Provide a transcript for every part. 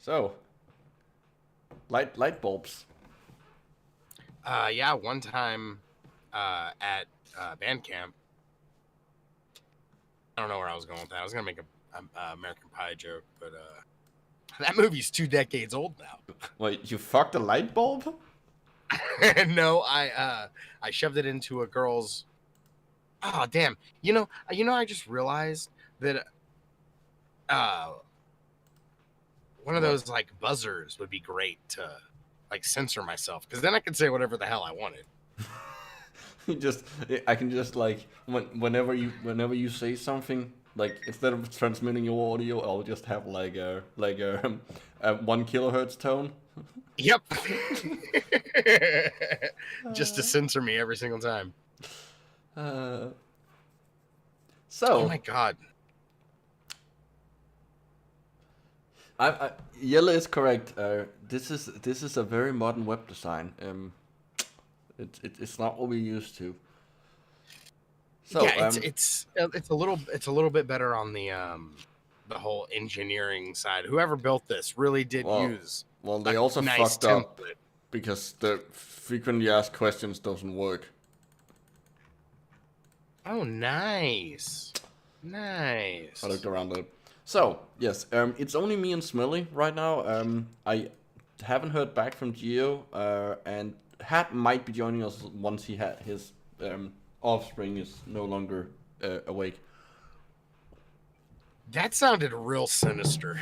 So, light bulbs. Yeah, one time at band camp. I don't know where I was going with that. I was gonna make a American Pie joke, but that movie's 2 decades old now. Wait, you fucked a light bulb? No, I shoved it into a girl's. Oh damn! You know, I just realized that one of those like buzzers would be great to like censor myself, because then I could say whatever the hell I wanted. I can just like whenever you say something, like instead of transmitting your audio, I'll just have like a 1 kilohertz tone. Yep. Just to censor me every single time. So. Oh my god. Yella is correct. This is a very modern web design. It's not what we're used to. So yeah, it's a little bit better on the whole engineering side. Whoever built this really did use. Well, they also nice fucked up because the frequently asked questions doesn't work. Oh, nice. I looked around it. So yes, it's only me and Smelly right now. I haven't heard back from Geo, and Hat might be joining us once his offspring is no longer awake. That sounded real sinister.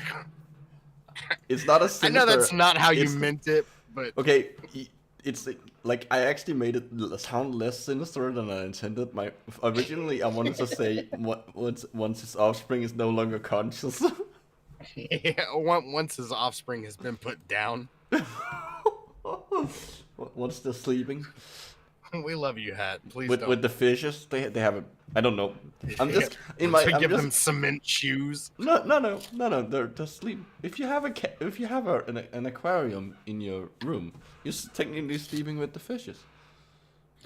It's not a sinister. I know that's not how you meant it, but okay. It's like I actually made it sound less sinister than I intended. Originally I wanted to say once his offspring is no longer conscious. Yeah, once his offspring has been put down. Once they're sleeping. We love you, Hat. Please don't. With the fishes, they have a. I don't know. I'm just in my. Give them cement shoes. No. They're sleeping. If you have an aquarium in your room, you're technically sleeping with the fishes.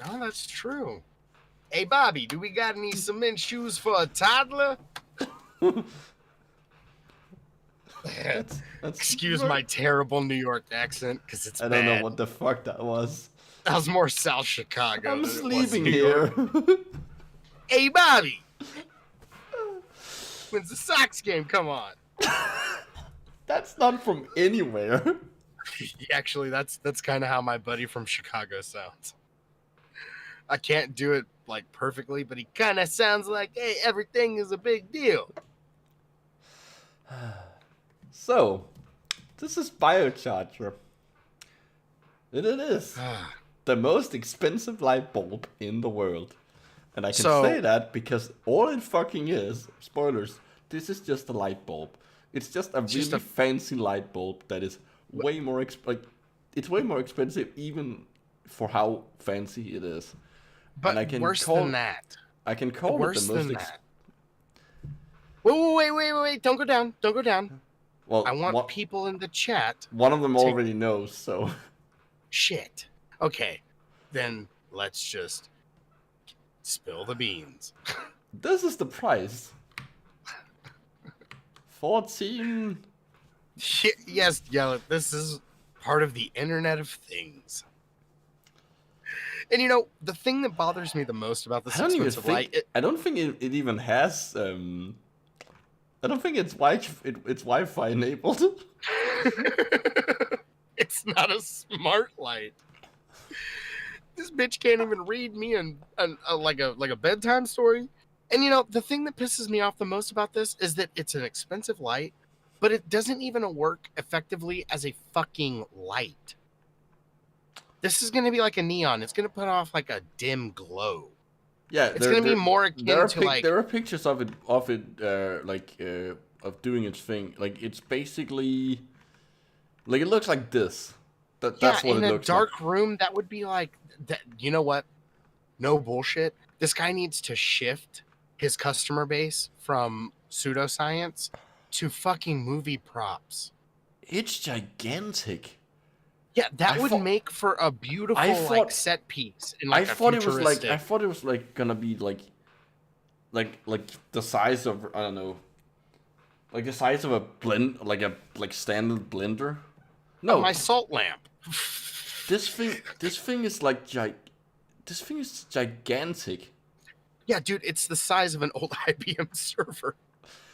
No, that's true. Hey, Bobby, do we got any cement shoes for a toddler? Excuse my terrible New York accent, because it's bad. I don't know what the fuck that was. That was more South Chicago. I'm sleeping here. Hey, Bobby. When's the Sox game come on? That's not from anywhere. Actually, that's kind of how my buddy from Chicago sounds. I can't do it like perfectly, but he kind of sounds like, hey, everything is a big deal. So, this is BioCharger. It is the most expensive light bulb in the world. And I can say that because all it fucking is, spoilers, this is just a light bulb. It's just a really fancy light bulb that is way more it's way more expensive even for how fancy it is. But and I can worse than that. I can call it the most Wait, don't go down. Well, I want people in the chat. One of them already knows, so. Shit. Okay, then let's just spill the beans. This is the price. 14. Yes, this is part of the Internet of Things. And you know, the thing that bothers me the most about this expensive light... I don't think it even has... I don't think it's Wi-Fi enabled. It's not a smart light. This bitch can't even read me like a bedtime story. And you know, the thing that pisses me off the most about this is that it's an expensive light, but it doesn't even work effectively as a fucking light. This is going to be like a neon. It's going to put off like a dim glow. Yeah, it's going to be more akin to like... There are pictures of it, of doing its thing. Like, it's basically... Like, it looks like this. That's what it looks like. In a dark room, that would be like... You know what? No bullshit. This guy needs to shift his customer base from pseudoscience to fucking movie props. It's gigantic. Yeah, that would make for a beautiful set piece. In like I thought it was like gonna be like the size of, I don't know, Like the size of a like standard blender. No, my salt lamp. This thing is like this thing is gigantic. Yeah, dude, it's the size of an old IBM server.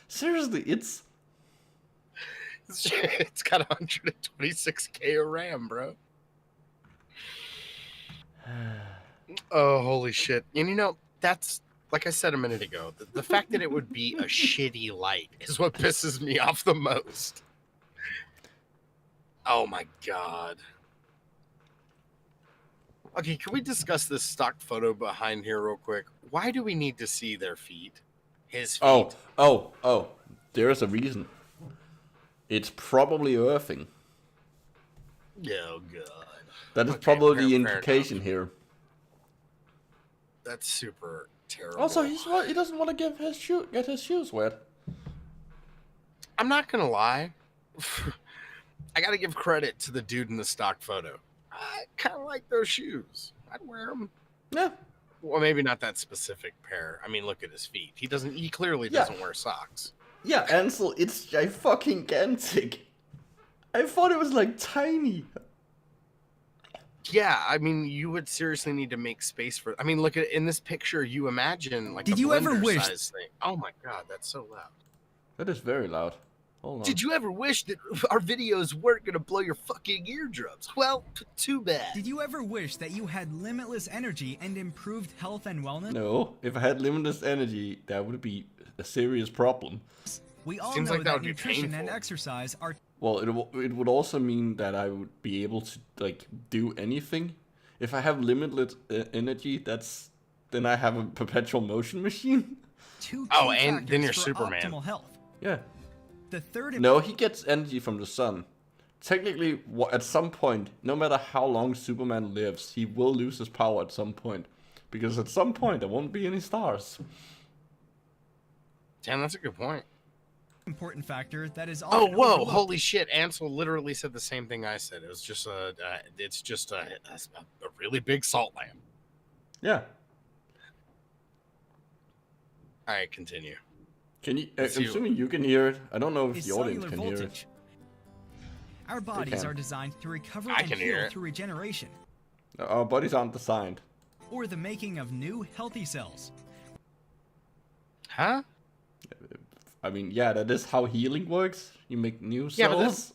Seriously, it's got 126K of RAM, bro. Oh, holy shit. And you know, that's, like I said a minute ago, the fact that it would be a shitty light is what pisses me off the most. Oh my god. Okay, can we discuss this stock photo behind here real quick? Why do we need to see their feet? His feet. Oh. There's a reason. It's probably earthing. Oh god. That is probably the implication here. That's super terrible. Also, he doesn't want to get his shoes wet. I'm not gonna lie. I gotta give credit to the dude in the stock photo. I kind of like those shoes. I'd wear them. Yeah. Well, maybe not that specific pair. I mean, look at his feet. He clearly doesn't wear socks. Yeah, Ansel, it's fucking gigantic. I thought it was like tiny. Yeah, I mean, you would seriously need to make space for. I mean, look at in this picture. You imagine like Did a you ever blender wish? size thing. Oh my god, that's so loud. That is very loud. Hold on. Did you ever wish that our videos weren't gonna blow your fucking eardrums? Well, too bad. Did you ever wish that you had limitless energy and improved health and wellness? No, if I had limitless energy, that would be a serious problem. We all Seems know like that would be nutrition and painful. exercise are Well, it would also mean that I would be able to like do anything. If I have limitless energy, then I have a perpetual motion machine. two key Oh, and then factors you're for Superman. optimal health. Yeah. The third No, he gets energy from the sun. Technically, at some point, no matter how long Superman lives, he will lose his power at some point. Because at some point, there won't be any stars. Damn, that's a good point. important factor that is Oh, often whoa! overlooked. Holy shit! Ansel literally said the same thing I said. It was just it's just a really big salt lamp. Yeah. All right, continue. Can you? Let's see. Assuming you can hear it. I don't know if is the audience cellular can hear it. voltage. Our bodies can. are designed to recover I and can heal hear it. through regeneration, Our bodies aren't designed. or the making of new healthy cells. Huh? I mean, yeah, that is how healing works. You make new Yeah, but cells.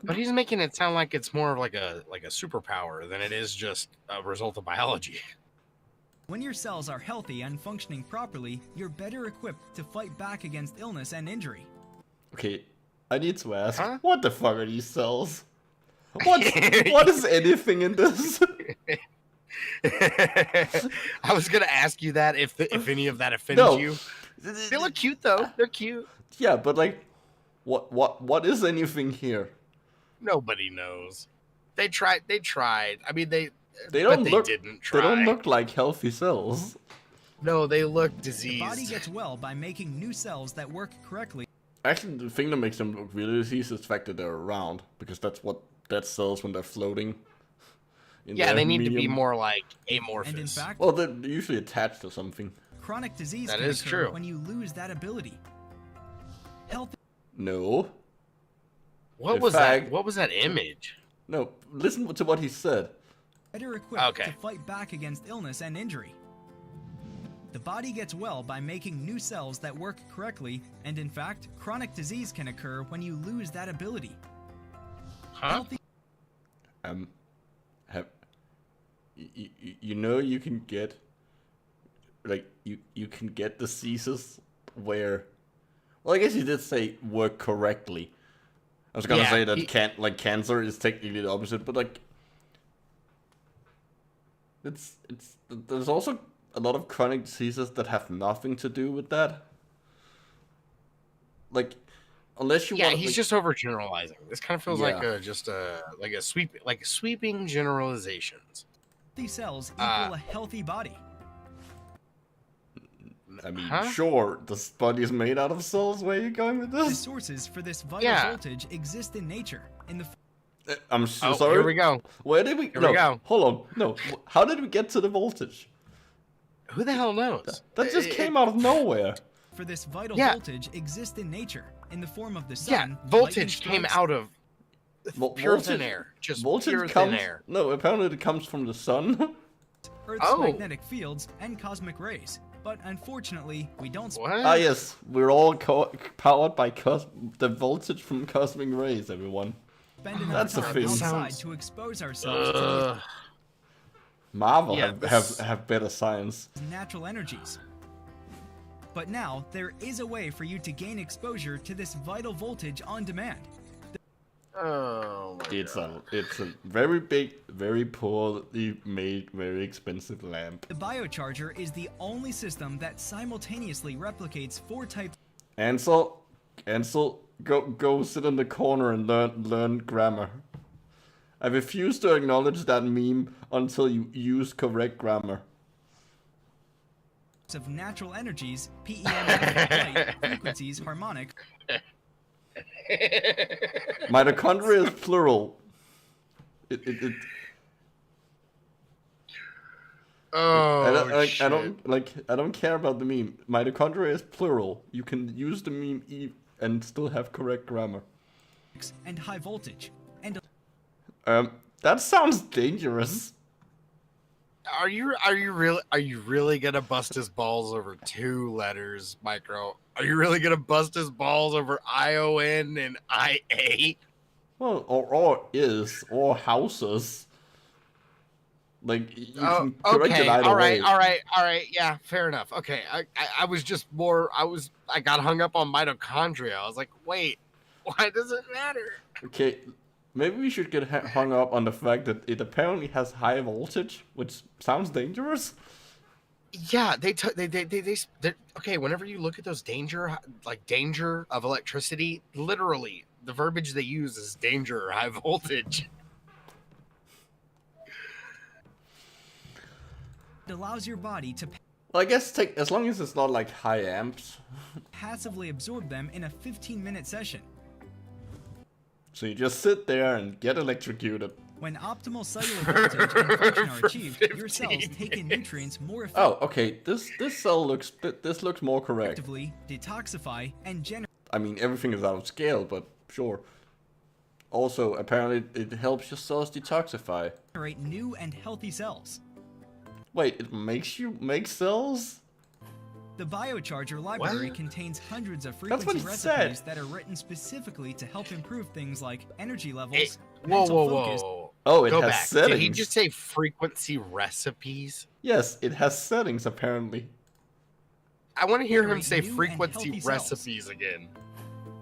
But he's making it sound like it's more of like a superpower than it is just a result of biology. When your cells are healthy and functioning properly, you're better equipped to fight back against illness and injury. Okay, I need to ask, Huh? what the fuck are these cells? What is anything in this? I was gonna ask you that if any of that offends No. you. They look cute though. They're cute. Yeah, but like, what is anything here? Nobody knows. They tried. I mean, they don't but look. They didn't try. They don't look like healthy cells. No, they look The diseased. body gets well by making new cells that work correctly. Actually, the thing that makes them look really diseased is the fact that they're around, because that's what that cells when they're floating. In Yeah, their they need to be medium. more like amorphous. And in fact, Well, they're usually attached to something. chronic disease That can is occur true. when you lose that ability. Health No. What In was fact- that? What was that image? No, listen to what he said. better equipped Okay. to fight back against illness and injury. The body gets well by making new cells that work correctly, and in fact, chronic disease can occur when you lose that ability. Huh? Healthy Have you know you can get like you can get diseases where, well, I guess you did say work correctly. I was gonna Yeah, say that cancer is technically the opposite, but like it's there's also a lot of chronic diseases that have nothing to do with that. Like, unless you Yeah, want, he's like, just overgeneralizing. This kind of feels Yeah. like sweeping generalizations. cells equal a healthy body. I mean, Huh? sure, this body is made out of cells. Where are you going with The this? sources for this vital Yeah. voltage exist in nature. In the I'm so Oh, sorry. here we go. Where did we? Here no, we go. Hold on. No. How did we get to the voltage? Who the hell knows? That just came out of nowhere. for this vital Yeah. voltage exist in nature. in the form of the sun. Yeah, voltage came out of pure voltage, thin air. Just voltage pure comes, thin air. No, apparently it comes from the sun. Earth's magnetic fields and cosmic rays. But unfortunately, we don't. What? Ah, yes, we're all powered by the voltage from cosmic rays, everyone. Spend enough That's a time thing. outside to expose ourselves to Marvel Yeah, have better science. these natural energies. But now, there is a way for you to gain exposure to this vital voltage on demand. Oh my It's God. a very big, very poorly made, very expensive lamp. The BioCharger is the only system that simultaneously replicates 4 types. Ansel, go sit in the corner and learn grammar. I refuse to acknowledge that meme until you use correct grammar. Of natural energies, PEMF, light, frequencies, harmonic. Mitochondria is plural. Oh, I don't care about the meme. Mitochondria is plural. You can use the meme and still have correct grammar. And high voltage. And That sounds dangerous. Are you really gonna bust his balls over 2 letters, Micro? Are you really gonna bust his balls over ION and IA? Well, or houses. Like you can correct it either way. All right. Yeah, fair enough. Okay, I was just more. I got hung up on mitochondria. I was like, wait, why does it matter? Okay, maybe we should get hung up on the fact that it apparently has high voltage, which sounds dangerous. Yeah, they okay. Whenever you look at those danger of electricity, literally the verbiage they use is danger or high voltage. it allows your body to Well, I guess as long as it's not like high amps. passively absorb them in a 15-minute session. So you just sit there and get electrocuted. When optimal cellular voltage and function are achieved, your cells take in nutrients more Oh, okay. This cell looks more correct. effectively, detoxify, and generate I mean, everything is out of scale, but sure. Also, apparently, it helps your cells detoxify. new and healthy cells. Wait, it makes you make cells? The BioCharger library What? contains hundreds of That's what frequency it said. recipes that are written specifically to help improve things like energy levels, Whoa, mental focus, Oh, it Go has back. settings. Did he just say frequency recipes? Yes, it has settings, apparently. I want to hear him Generate say new and frequency healthy cells. recipes again.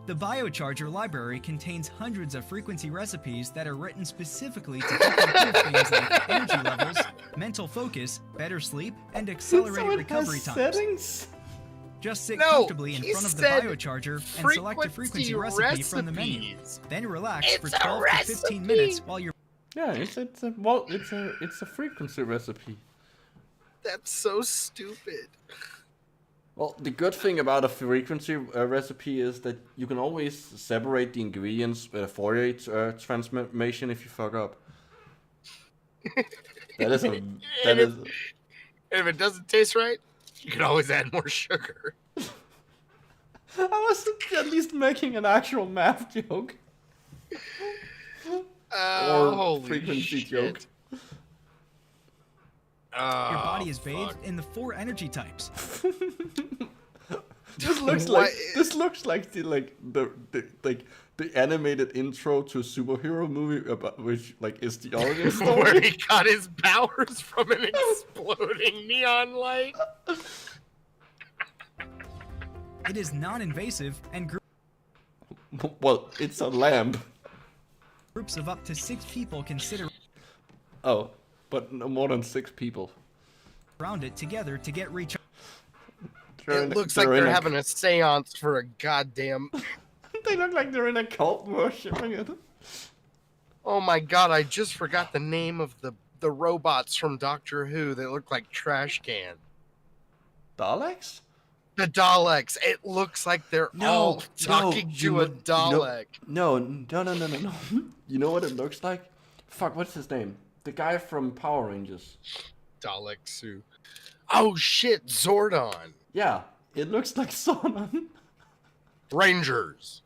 The BioCharger library contains hundreds of frequency recipes that are written specifically to help improve things like energy levels, mental focus, better sleep, and accelerate So it recovery has times. settings? Just sit No, comfortably in he front of the said BioCharger and select a frequency recipe from the menu. recipes. Then relax It's for a 12 to 15 minutes recipe. while you're Yeah, it's a frequency recipe. That's so stupid. Well, the good thing about a frequency recipe is that you can always separate the ingredients with a Fourier transformation if you fuck up. That is And if it doesn't taste right, you can always add more sugar. I was at least making an actual math joke. Or Holy frequency shit. joke. your body is fuck. bathed in the 4 energy types. This looks like the animated intro to a superhero movie about which is the origin Where story. he got his powers from an exploding neon light. It is non-invasive and Well, it's a lamp. groups of up to 6 people can sit Oh, but no more than 6 people. around it together to get recharged. It looks like they're having a seance for a goddamn... They look like they're in a cult worshipping it. Oh my god, I just forgot the name of the robots from Doctor Who. They look like trash can. Daleks? The Daleks. It looks like they're all talking to a Dalek. No. You know what it looks like? Fuck, what's his name? The guy from Power Rangers. Dalek Sue. Oh shit, Zordon. Yeah, it looks like Sonon. Rangers.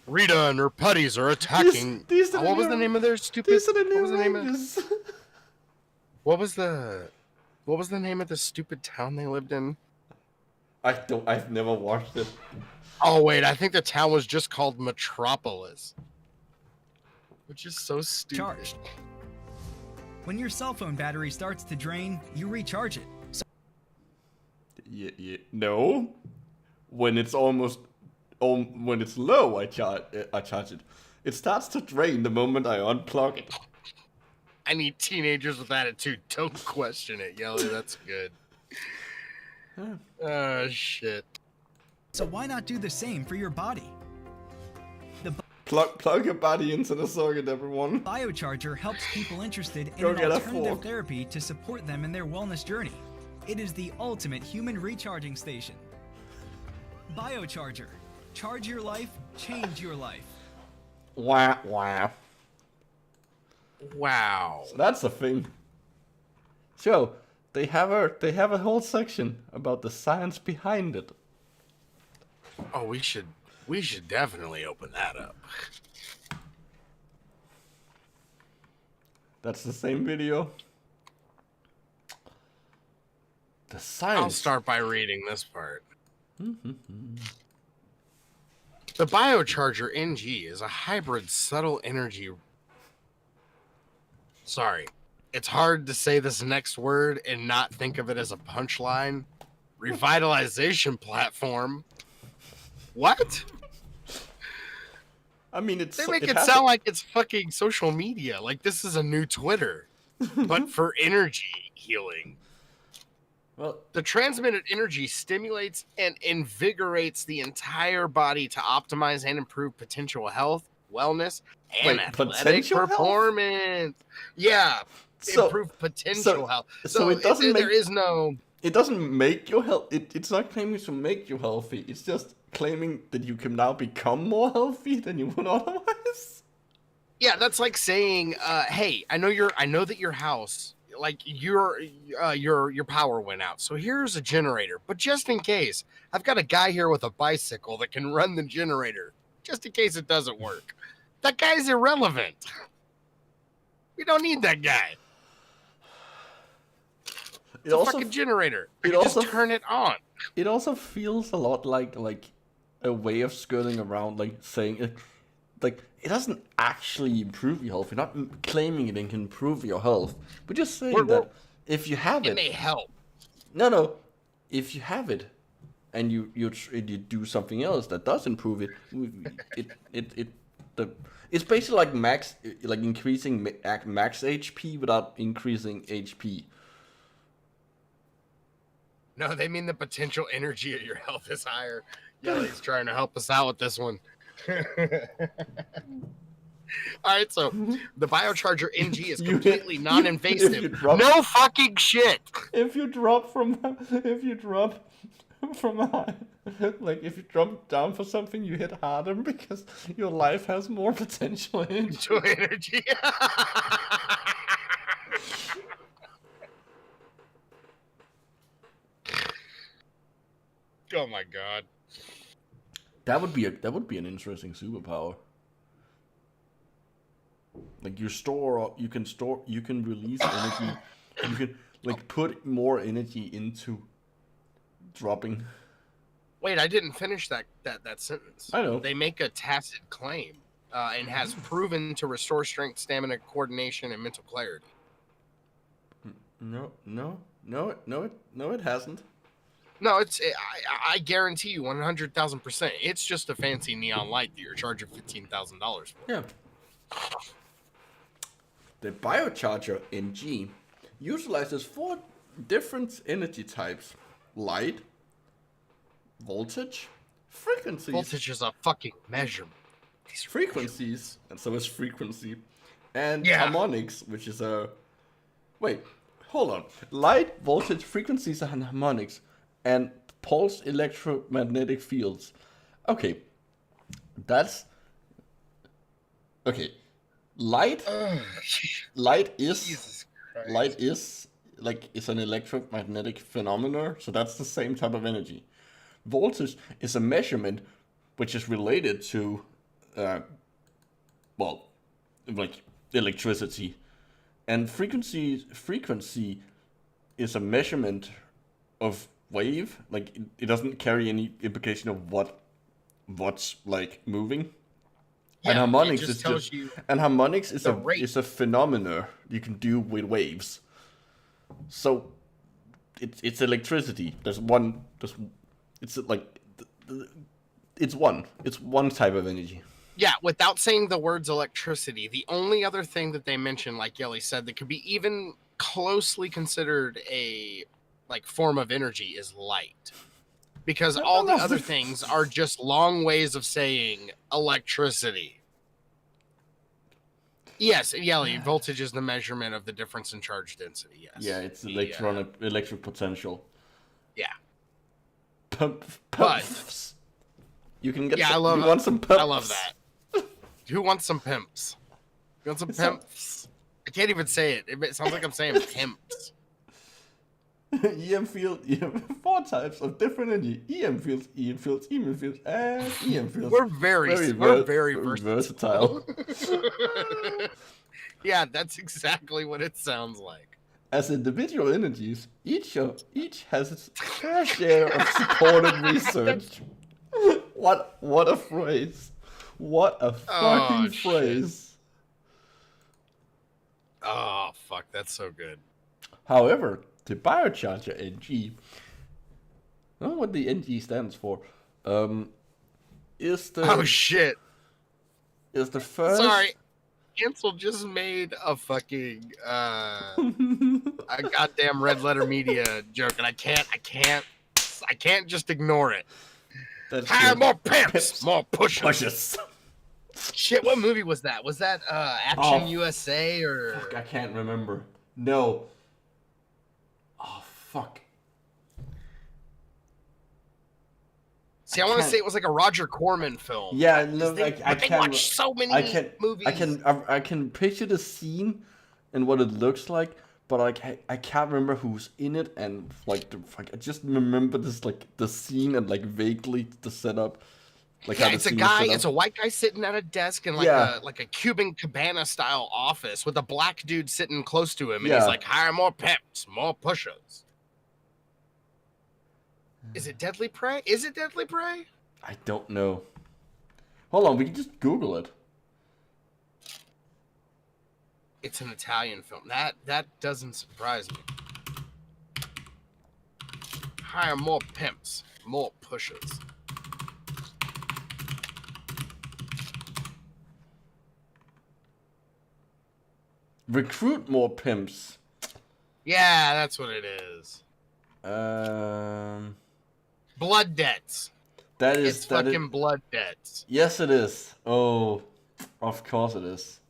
Rita and her putties are attacking. What was the name of their stupid? These are the new What was the name of? Rangers. What was the name of the stupid town they lived in? I've never watched it. Oh wait, I think the town was just called Metropolis. Which is so stupid. Charged. When your cell phone battery starts to drain, you recharge it. No. When it's when it's low, I charge it. It starts to drain the moment I unplug it. I need teenagers with attitude. Don't question it, Yelly. That's good. Oh, shit. So why not do the same for your body? Plug your body into the socket, everyone. BioCharger helps people interested in Go an get a alternative fork. therapy to support them in their wellness journey. It is the ultimate human recharging station. BioCharger. Charge your life, change your life. Wow, wow. Wow. So that's the thing. So they have a whole section about the science behind it. Oh, we should definitely open that up. That's the same video. The science. I'll start by reading this part. The BioCharger NG is a hybrid subtle energy. Sorry, it's hard to say this next word and not think of it as a punchline. Revitalization platform. What? I mean, it's. They make it sound like it's fucking social media. Like this is a new Twitter, but for energy healing. Well, The transmitted energy stimulates and invigorates the entire body to optimize and improve potential health, wellness, and athletic potential health? performance. Yeah, So- improve potential health. so it doesn't there is no. it doesn't make you health. It's not claiming to make you healthy. It's just claiming that you can now become more healthy than you would otherwise. Yeah, that's like saying, "Hey, I know that your house, like your power went out. So here's a generator. But just in case, I've got a guy here with a bicycle that can run the generator. Just in case it doesn't work. That guy's irrelevant. We don't need that guy. It's a fucking generator. You just turn it on. It also feels a lot like a way of skirting around, like saying it, like it doesn't actually improve your health. You're not claiming it can improve your health, but just saying that if you have it may help. No. If you have it, and you do something else that does improve it, it's basically like increasing max HP without increasing HP. No, they mean the potential energy of your health is higher. Yelly's trying to help us out with this one. All right, so the BioCharger NG is completely non-invasive. No fucking shit. If you drop from high, like if you drop down for something, you hit harder because your life has more potential energy. Oh my god. That would be an interesting superpower. Like you can release energy. You can like put more energy into dropping. Wait, I didn't finish that sentence. I know. They make a tacit claim and has proven to restore strength, stamina, coordination, and mental clarity. No, it hasn't. No, I guarantee you 100,000%. It's just a fancy neon light that you're charging $15,000 for. Yeah. The BioCharger NG utilizes 4 different energy types: light, voltage, frequencies. Voltage is a fucking measurement. Frequencies, and so is frequency, and harmonics, which is a. Wait, hold on. Light, voltage, frequencies, and harmonics, and pulse electromagnetic fields. Okay, that's. Okay, light is like it's an electromagnetic phenomenon, so that's the same type of energy. voltage is a measurement which is related to, like electricity, and frequency is a measurement of wave. Like it doesn't carry any implication of what's like moving. Yeah, and harmonics it just is tells you and harmonics is the rate. a phenomena you can do with waves. So it's electricity. It's one type of energy. Yeah, without saying the words electricity, the only other thing that they mentioned, like Yelly said, that could be even closely considered a like form of energy is light. Because all the other things are just long ways of saying electricity. Yes, Yelly, voltage is the measurement of the difference in charge density, yes. Yeah, it's electric potential. Yeah. Pumps. You can get Yeah, you want some pumps? I love that. Who wants some pimps? You want some pimps? I can't even say it. It sounds like I'm saying pimps. EM field, EM, 4 types of different energy. EM fields, and EM fields. We're very versatile. Yeah, that's exactly what it sounds like. As individual energies, each has its fair share of supported research. What a phrase. What a fucking phrase. Oh, fuck, that's so good. However, the BioCharger NG, I don't know what the NG stands for, is the... Oh, shit. Is the first... Sorry. Cancel just made a fucking, a goddamn Red Letter Media joke, and I can't just ignore it. Hire more pimps, more pushers. Shit, what movie was that? Was that Action USA or? Fuck, I can't remember. No. Oh fuck. See, I want to say it was like a Roger Corman film. Yeah, no, I can't watch so many movies. I can picture the scene and what it looks like, but like I can't remember who's in it, and like I just remember this like the scene and like vaguely the setup. Like yeah, it's a guy. It's a white guy sitting at a desk in like a Cuban Cabana style office with a black dude sitting close to him, and he's like, "Hire more pimps, more pushers." Is it Deadly Prey? Is it Deadly Prey? I don't know. Hold on, we can just Google it. It's an Italian film. That doesn't surprise me. Hire more pimps, more pushers. Recruit more pimps. Yeah, that's what it is. Blood debts. It's fucking blood debts. Yes, it is. Oh, of course it is.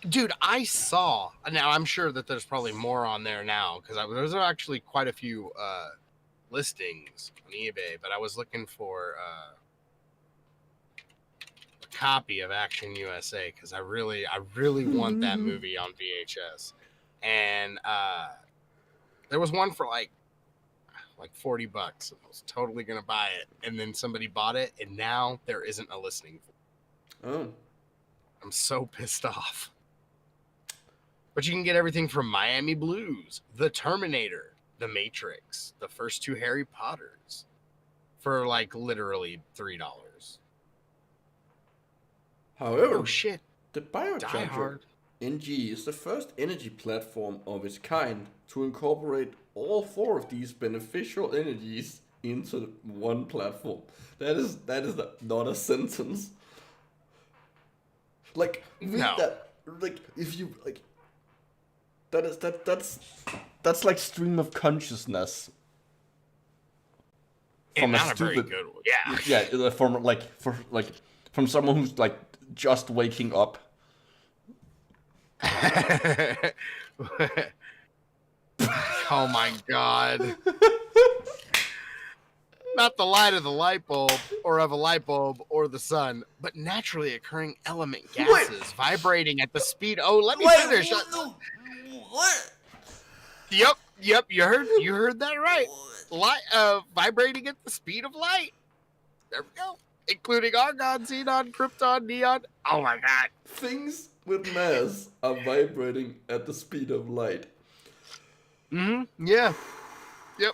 Dude, I saw. Now I'm sure that there's probably more on there now because there's actually quite a few listings on eBay. But I was looking for a copy of Action USA because I really want that movie on VHS. And there was one for like $40. I was totally gonna buy it, and then somebody bought it, and now there isn't a listing for it. Oh. I'm so pissed off. But you can get everything from Miami Blues, The Terminator, The Matrix, the first 2 Harry Potters for like literally $3. However, oh shit, the BioCharger NG is the first energy platform of its kind to incorporate all 4 of these beneficial energies into one platform. That is not a sentence. Like read that. Like if you like. That's like stream of consciousness. From not a very good one. Yeah. Yeah, from someone who's like just waking up. Oh my god. Not the light of the light bulb, or of a light bulb, or the sun, but naturally occurring element gases vibrating at the speed. Oh, let me finish. What? Yep, Yep, you heard that right. Light, vibrating at the speed of light. There we go. Including argon, xenon, krypton, neon. Oh my god. Things with mass are vibrating at the speed of light. Mm-hmm. Yeah. Yep.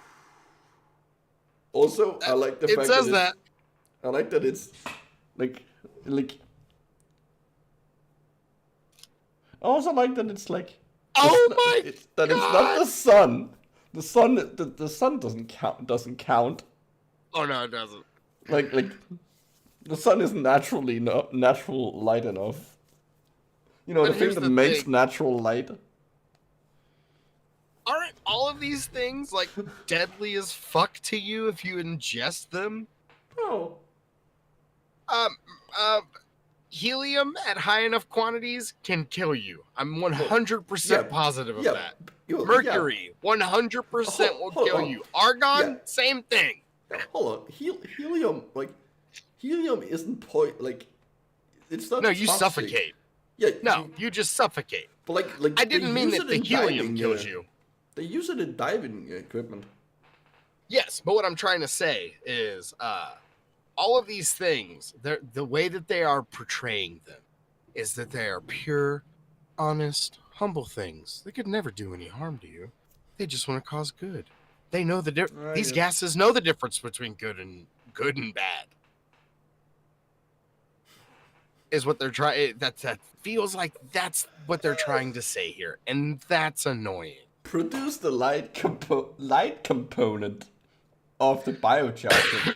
Also, I like the fact says that I like that it's like. I also like that it's like. Oh my It's not the sun. The sun doesn't count. Oh no, it doesn't. Like the sun is natural light enough. You know, But the here's thing that the makes thing. natural light. Aren't all of these things like deadly as fuck to you if you ingest them? Oh. Helium at high enough quantities can kill you. I'm 100% positive of that. Mercury, 100% will kill you. Argon, same thing. Hold on, helium isn't it's not. No, you toxic. suffocate. Yeah. No, you just suffocate. But like I didn't mean that the helium kills you. They use it in diving equipment. Yes, but what I'm trying to say is, all of these things, the way that they are portraying them is that they are pure, honest, humble things. They could never do any harm to you. They just want to cause good. They know these gases know the difference between good and bad. Is what they're trying. That feels like that's what they're trying to say here, and that's annoying. Produce the light component of the BioCharger.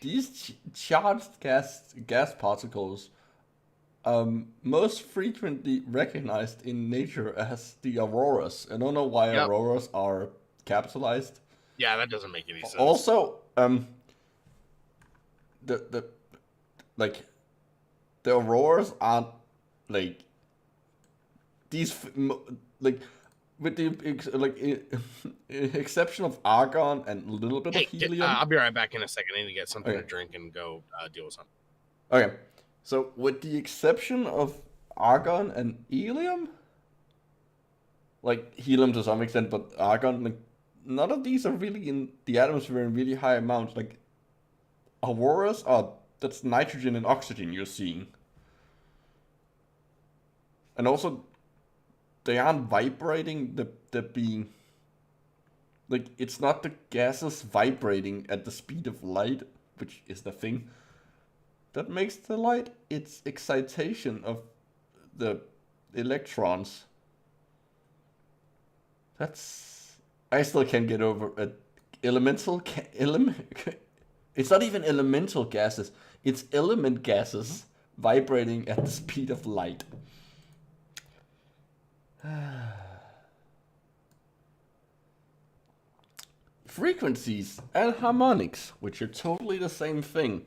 These charged gas particles, most frequently recognized in nature as the auroras. I don't know why auroras are capitalized. Yeah, that doesn't make any sense. Also, the auroras aren't like these with the exception of argon and a little bit of helium. I'll be right back in a second. I need to get something to drink and go deal with something. Okay, so with the exception of argon and helium, like helium to some extent, but argon, like none of these are really in the atmosphere in really high amounts. Like auroras that's nitrogen and oxygen you're seeing, and also. They aren't vibrating, the being. Like, it's not the gases vibrating at the speed of light, which is the thing that makes the light. It's excitation of the electrons. I still can't get over it. It's not even elemental gases. It's element gases vibrating at the speed of light. Frequencies and harmonics, which are totally the same thing.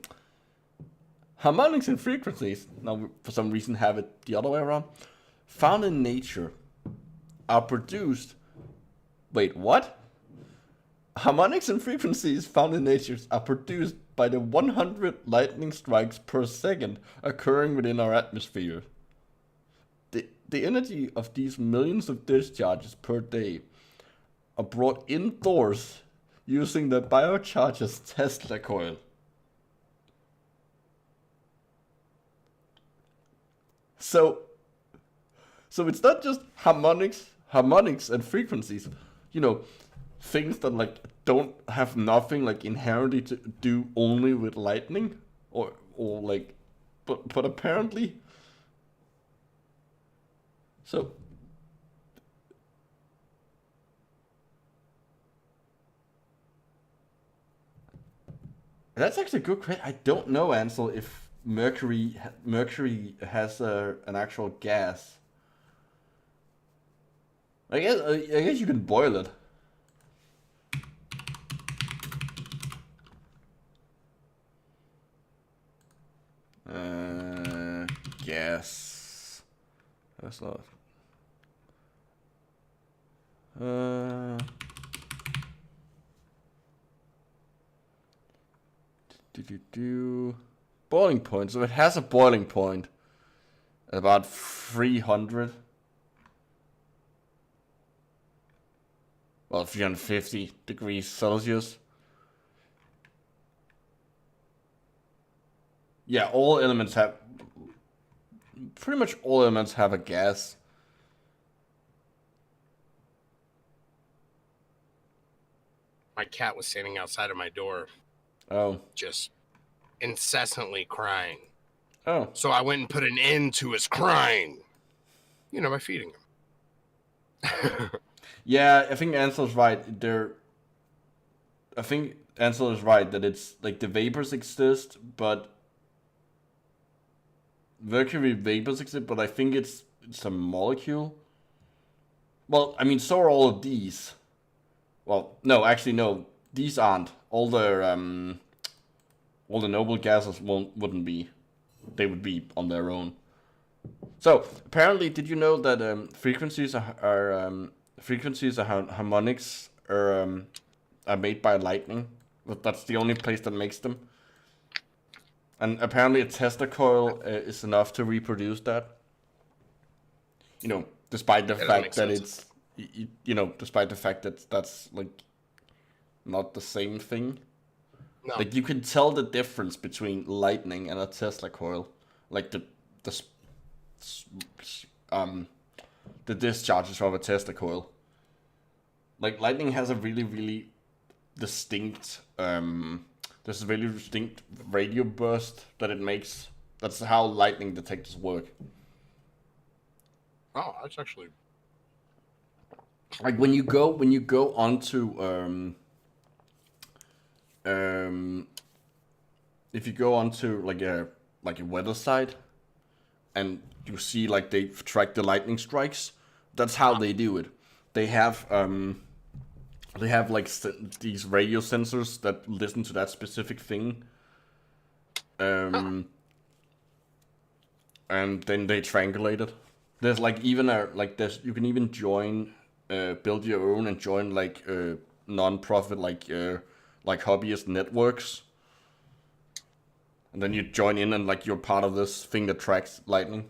Harmonics and frequencies, now we, for some reason have it the other way around, found in nature are produced... Wait, what? Harmonics and frequencies found in nature are produced by the 100 lightning strikes per second occurring within our atmosphere. The energy of these millions of discharges per day are brought indoors using the BioCharger's Tesla coil. So it's not just harmonics and frequencies, you know, things that like don't have nothing like inherently to do only with lightning or like, but apparently. So that's actually a good question. I don't know, Ansel, if mercury has an actual gas. I guess you can boil it. Gas. That's not. Boiling point. So it has a boiling point at about 300. well, 350 degrees Celsius. Yeah, pretty much all elements have a gas. My cat was standing outside of my door. Oh. Just incessantly crying. Oh. So I went and put an end to his crying. By feeding him. Yeah, I think Ansel's right. I think Ansel is right that it's like the vapors exist, but mercury vapors exist, but I think it's a molecule. Well, I mean, so are all of these. Well, no, actually, no. These aren't. All the noble gases wouldn't be. They would be on their own. So apparently, did you know that frequencies are harmonics are made by lightning? That's the only place that makes them. And apparently, a Tesla coil is enough to reproduce that. Despite the fact that it's, despite the fact that that's like not the same thing. No. Like, you can tell the difference between lightning and a Tesla coil. Like the discharges from a Tesla coil. Like, lightning has a really, really distinct there's a really distinct radio burst that it makes. That's how lightning detectors work. Oh, that's actually like when you go onto if you go onto like a weather site and you see like they track the lightning strikes, that's how they do it. They have like these radio sensors that listen to that specific thing, and then they triangulate it. There's like even you can even join, build your own and join like non-profit like hobbyist networks, and then you join in and like you're part of this thing that tracks lightning.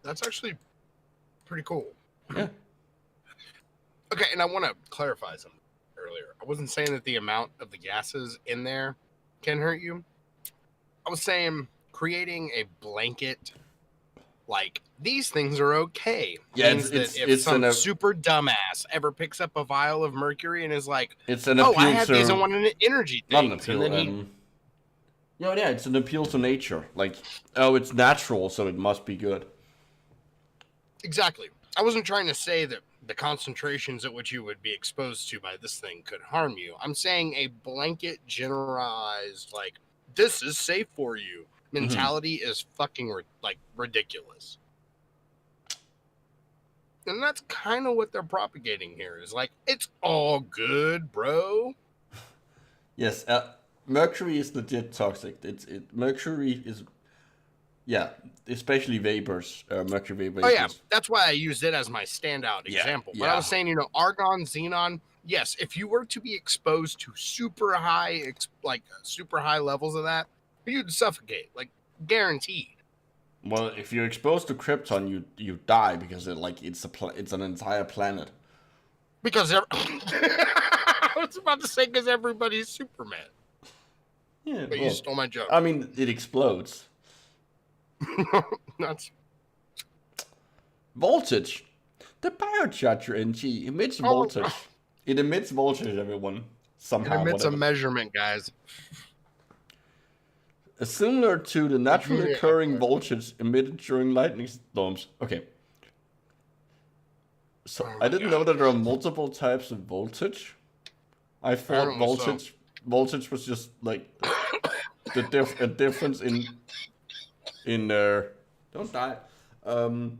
That's actually pretty cool. Yeah. Okay, and I want to clarify something earlier. I wasn't saying that the amount of the gases in there can hurt you. I was saying creating a blanket, like, these things are okay. Yeah, means that if some super dumbass ever picks up a vial of mercury and is like, it's an appeal I had these, I want an energy thing. Not an appeal, yeah, it's an appeal to nature. Like, oh, it's natural, so it must be good. Exactly. I wasn't trying to say that the concentrations at which you would be exposed to by this thing could harm you. I'm saying a blanket generalized, like, this is safe for you mentality is fucking ridiculous. And that's kind of what they're propagating here, is like, it's all good, bro. Yes, mercury is legit toxic. Mercury is, yeah, especially vapors, mercury vapors. Oh yeah, that's why I used it as my standout example. But I was saying, argon, xenon, yes, if you were to be exposed to super high levels of that, you'd suffocate, like, guaranteed. Well, if you're exposed to krypton, you die because it's an entire planet. Because I was about to say because everybody's Superman. Yeah, but you stole my joke. I mean, it explodes. That's voltage. The BioCharger NG emits voltage. It emits voltage, everyone. Somehow. It emits a measurement, guys. Similar to the naturally occurring voltage emitted during lightning storms. Okay. So I didn't know that there are multiple types of voltage. I thought voltage was just like a difference in don't die. In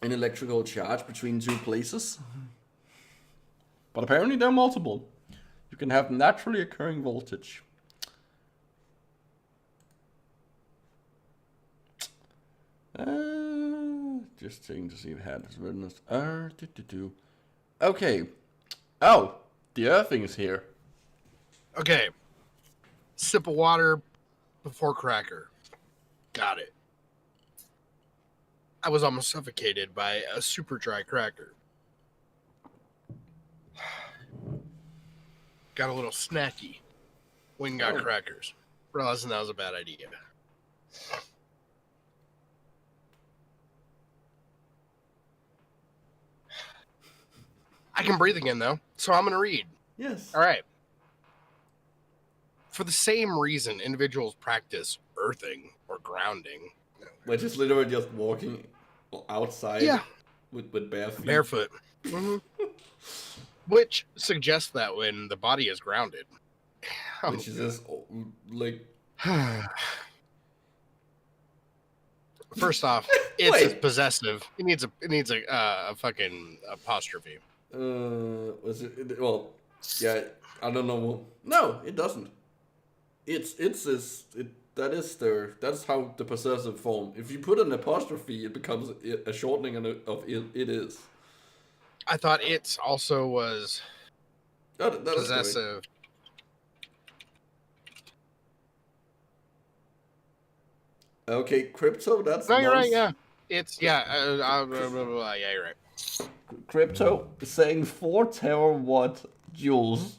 electrical charge between two places. But apparently there are multiple. You can have naturally occurring voltage. Just checking to see if it had this written as Okay. Oh, the earthing is here. Okay. Sip of water before cracker. Got it. I was almost suffocated by a super dry cracker. Got a little snacky when got crackers. Realizing that was a bad idea. I can breathe again, though, so I'm going to read. Yes. All right. For the same reason individuals practice earthing or grounding. Which is literally just walking outside with bare feet. Barefoot. Mm-hmm. Which suggests that when the body is grounded. Which is just like... First off, it's possessive. It needs a fucking apostrophe. Was it? Well, yeah. I don't know. No, it doesn't. That's how the possessive form. If you put an apostrophe, it becomes a shortening of it is. I thought it also was that possessive. Okay, crypto. That's no, you're right. Yeah, it's yeah. Yeah, you're right. Crypto is saying 4 terawatt joules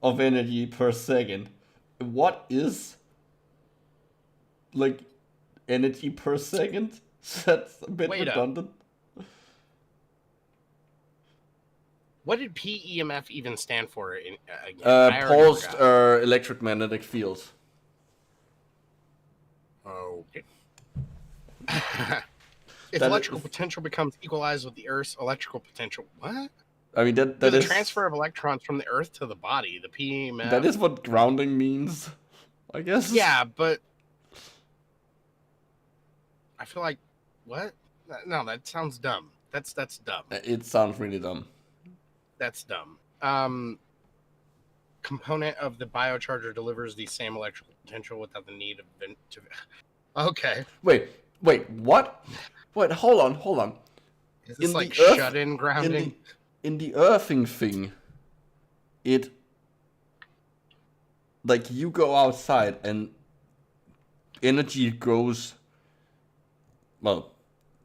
of energy per second. What is like energy per second? That's a bit redundant. What did PEMF even stand for? Pulsed electromagnetic fields. Okay. If electrical potential becomes equalized with the Earth's electrical potential, what? I mean that is the transfer of electrons from the Earth to the body. The PEMF. That is what grounding means, I guess. Yeah, but I feel like what? No, that sounds dumb. That's dumb. It sounds really dumb. That's dumb. Component of the BioCharger delivers the same electrical potential without the need of Okay. Wait, what? Wait, hold on. Is this like shut-in grounding? In the earthing thing, it like you go outside and energy goes. Well,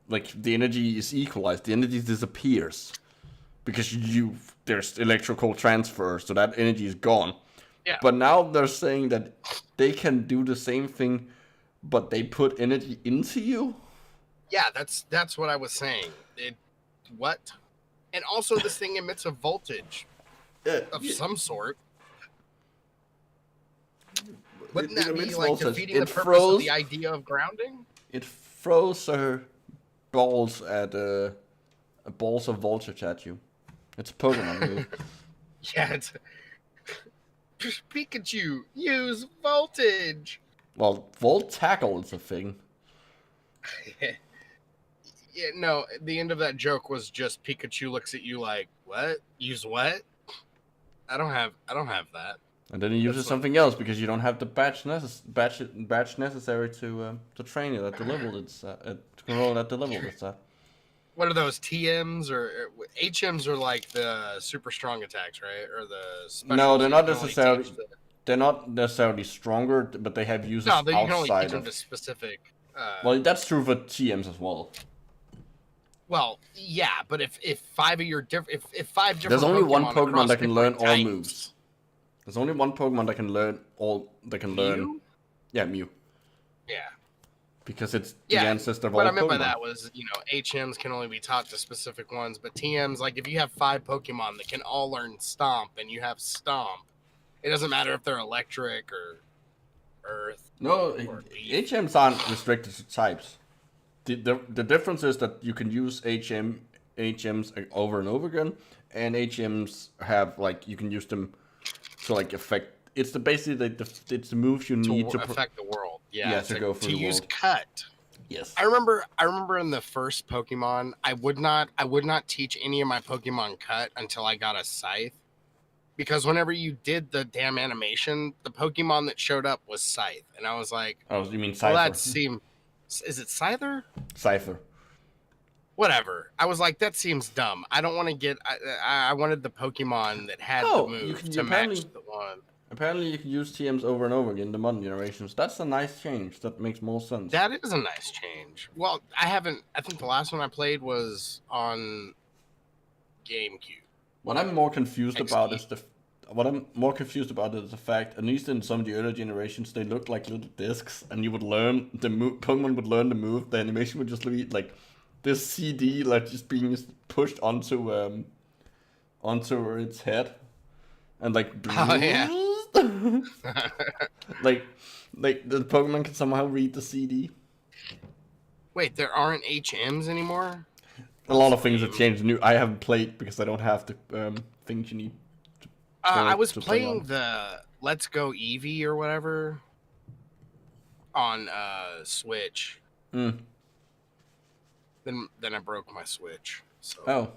like the energy is equalized. The energy disappears because there's electrical transfer, so that energy is gone. Yeah. But now they're saying that they can do the same thing, but they put energy into you. Yeah, that's what I was saying. What? And also, this thing emits a voltage of some sort. Wouldn't that be like defeating the purpose of the idea of grounding? It throws balls of voltage at you. It's a Pokemon move. Yeah, it's Pikachu, use voltage. Well, Volt Tackle is a thing. Yeah, no, the end of that joke was just Pikachu looks at you like, what? Use what? I don't have that. And then he uses something else because you don't have the batch necessary to train it at the level it's to control it at the level it's at. What are those TMs or HMs are like the super strong attacks, right? Or the special. No, they're not necessarily. They're not necessarily stronger, but they have uses outside. No, you can only teach them to specific. Well, that's true for TMs as well. Well, yeah, but if 5 of your if 5 different. There's only one Pokemon that can learn all types. moves. There's only one Pokemon that can learn all. That can learn. Mew? Yeah, Mew. Yeah. Because it's the ancestor of all Pokemon. What I meant by that was, HMs can only be taught to specific ones, but TMs, like if you have 5 Pokemon that can all learn Stomp, and you have Stomp, it doesn't matter if they're electric or Earth. No, HMs aren't restricted to types. The difference is that you can use HMs over and over again, and HMs have you can use them to affect. It's basically it's the moves you need to affect the world. Yeah, to go through the use world. Cut. Yes. I remember in the first Pokemon, I would not teach any of my Pokemon Cut until I got a Scythe. Because whenever you did the damn animation, the Pokemon that showed up was Scythe. And I was like, oh, you mean Scyther? Well, that seemed... Is it Scyther? Scyther. Whatever. I was like, that seems dumb. I don't want to get... I wanted the Pokemon that had the move to match the one. Apparently, you can use TMs over and over again in the modern generations. That's a nice change. That makes more sense. That is a nice change. Well, I think the last one I played was on GameCube. What I'm more confused about is the fact, at least in some of the earlier generations, they looked like little discs, and you would learn Pokemon would learn the move. The animation would just be like this CD, like just being pushed onto its head, and like. Oh yeah. like the Pokemon can somehow read the CD. Wait, there aren't HMs anymore? A lot of things have changed. I haven't played because I don't have the things you need. I was playing the Let's Go Eevee or whatever on Switch. Mm. Then I broke my Switch. So. Oh.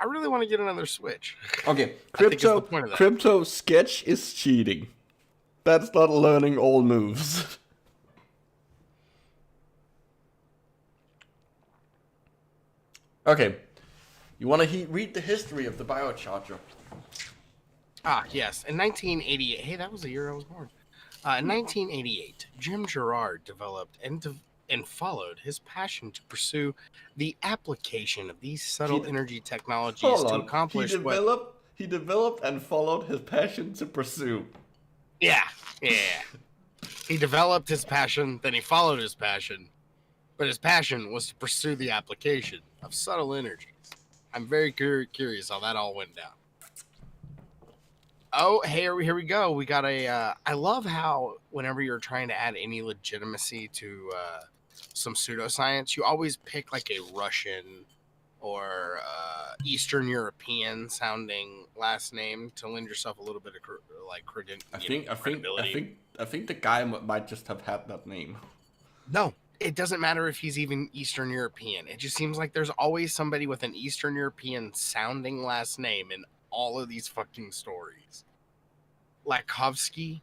I really want to get another Switch. Okay, crypto sketch is cheating. That's not learning all moves. Okay, you want to read the history of the BioCharger? Ah, yes. In 1988, hey, that was the year I was born. In 1988, Jim Gerard developed and followed his passion to pursue the application of these subtle energy technologies to accomplish He developed and followed his passion to pursue. Yeah. He developed his passion, then he followed his passion, but his passion was to pursue the application of subtle energies. I'm very curious how that all went down. Oh, hey, here we go. We got I love how whenever you're trying to add any legitimacy to some pseudoscience, you always pick like a Russian or Eastern European sounding last name to lend yourself a little bit of credibility. I think the guy might just have had that name. No, it doesn't matter if he's even Eastern European. It just seems like there's always somebody with an Eastern European sounding last name in all of these fucking stories. Lakovsky.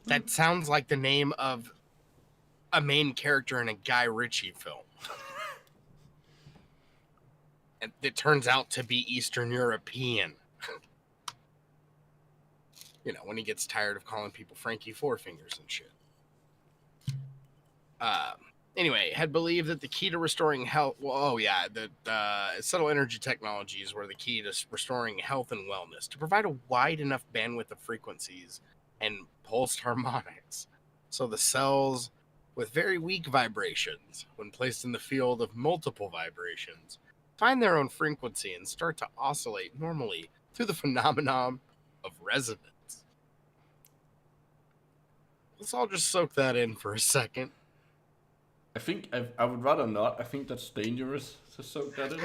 That sounds like the name of a main character in a Guy Ritchie film. And it turns out to be Eastern European. You know, when he gets tired of calling people Frankie Four Fingers and shit. Anyway, had believed that the key to restoring health... subtle energy technologies were the key to restoring health and wellness, to provide a wide enough bandwidth of frequencies and pulsed harmonics, so the cells with very weak vibrations, when placed in the field of multiple vibrations, find their own frequency and start to oscillate normally through the phenomenon of resonance. Let's all just soak that in for a second. I think I would rather not. I think that's dangerous to soak that in.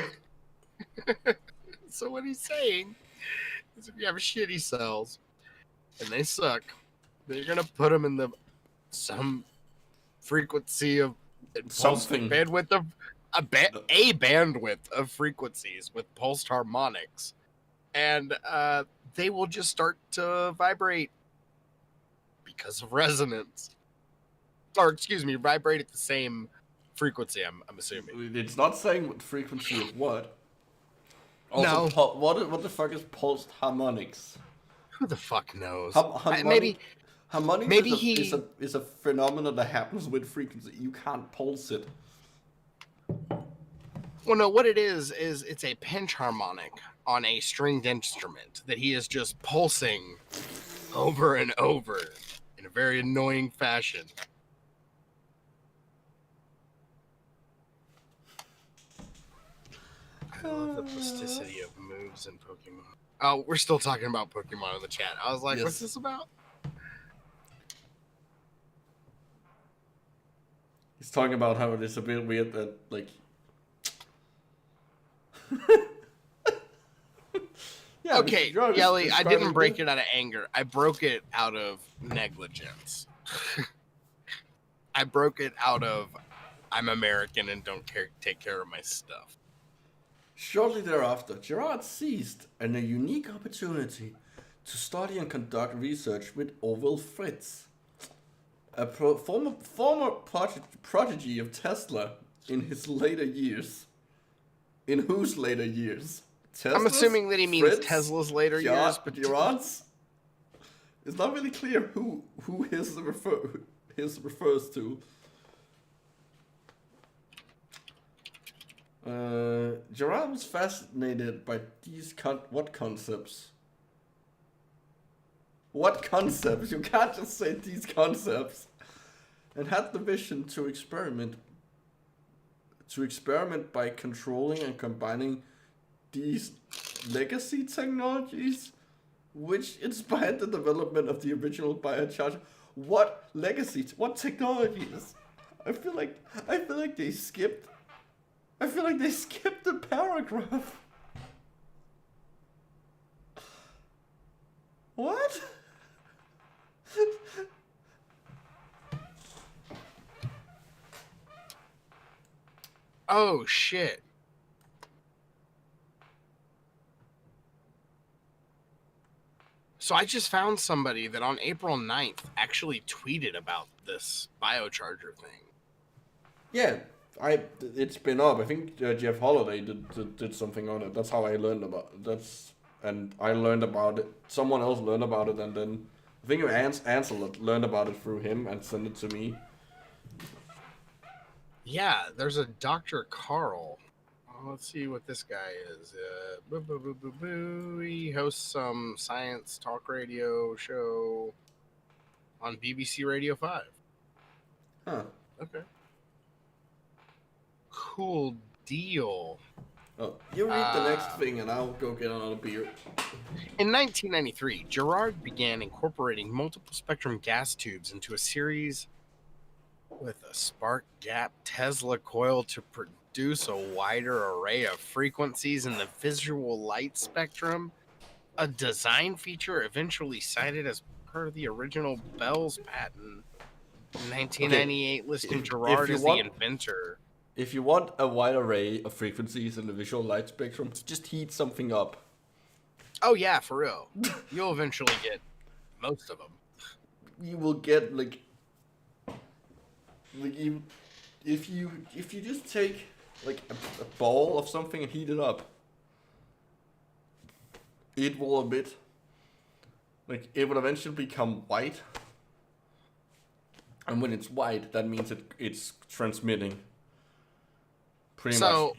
So what he's saying is if you have shitty cells and they suck, then you're going to put them in some frequency of something bandwidth of a bandwidth of frequencies with pulsed harmonics, and they will just start to vibrate because of resonance. Or excuse me, vibrate at the same frequency. I'm assuming it's not saying what frequency of what. Also, no. What the fuck is pulsed harmonics? Who the fuck knows? Maybe harmonics is a phenomenon that happens with frequency. You can't pulse it. Well, no. What it is it's a pinch harmonic on a stringed instrument that he is just pulsing over and over in a very annoying fashion. I love the plasticity of moves in Pokemon. Oh, we're still talking about Pokemon in the chat. I was like, yes. What's this about? He's talking about how it is a bit weird that, like... yeah, okay, Yelly, I didn't break it out of anger. I broke it out of negligence. I broke it out of, I'm American and don't take care of my stuff. Shortly thereafter, Gerard seized a unique opportunity to study and conduct research with Orville Fritz, a former prodigy of Tesla in his later years. In whose later years? I'm assuming that he means Fritz, Tesla's later years, but Gerard's. It's not really clear who his refers to. Gerard was fascinated by these what concepts? What concepts? You can't just say these concepts. And had the vision to experiment by controlling and combining these legacy technologies, which inspired the development of the original BioCharger. What legacies? What technologies? I feel like they skipped. I feel like they skipped the paragraph. What? Oh shit. So I just found somebody that on April 9th actually tweeted about this BioCharger thing. Yeah, it's been up. I think Jeff Holiday did something on it. That's how I learned about it. And I learned about it. Someone else learned about it, and then I think Ansel learned about it through him and sent it to me. Yeah, there's a Dr. Carl. Let's see what this guy is. He hosts some science talk radio show on BBC Radio 5. Huh. Okay. Cool deal. Oh, you read the next thing and I'll go get another beer. In 1993, Gerard began incorporating multiple spectrum gas tubes into a series with a spark gap Tesla coil to produce a wider array of frequencies in the visual light spectrum, a design feature eventually cited as per the original Bell's patent in 1998, listing Gerard as the inventor. If you want a wide array of frequencies in the visual light spectrum, just heat something up. Oh yeah, for real. You'll eventually get most of them. You will get if you just take like a ball of something and heat it up, it will emit. Like it will eventually become white, and when it's white, that means it's transmitting. Pretty much,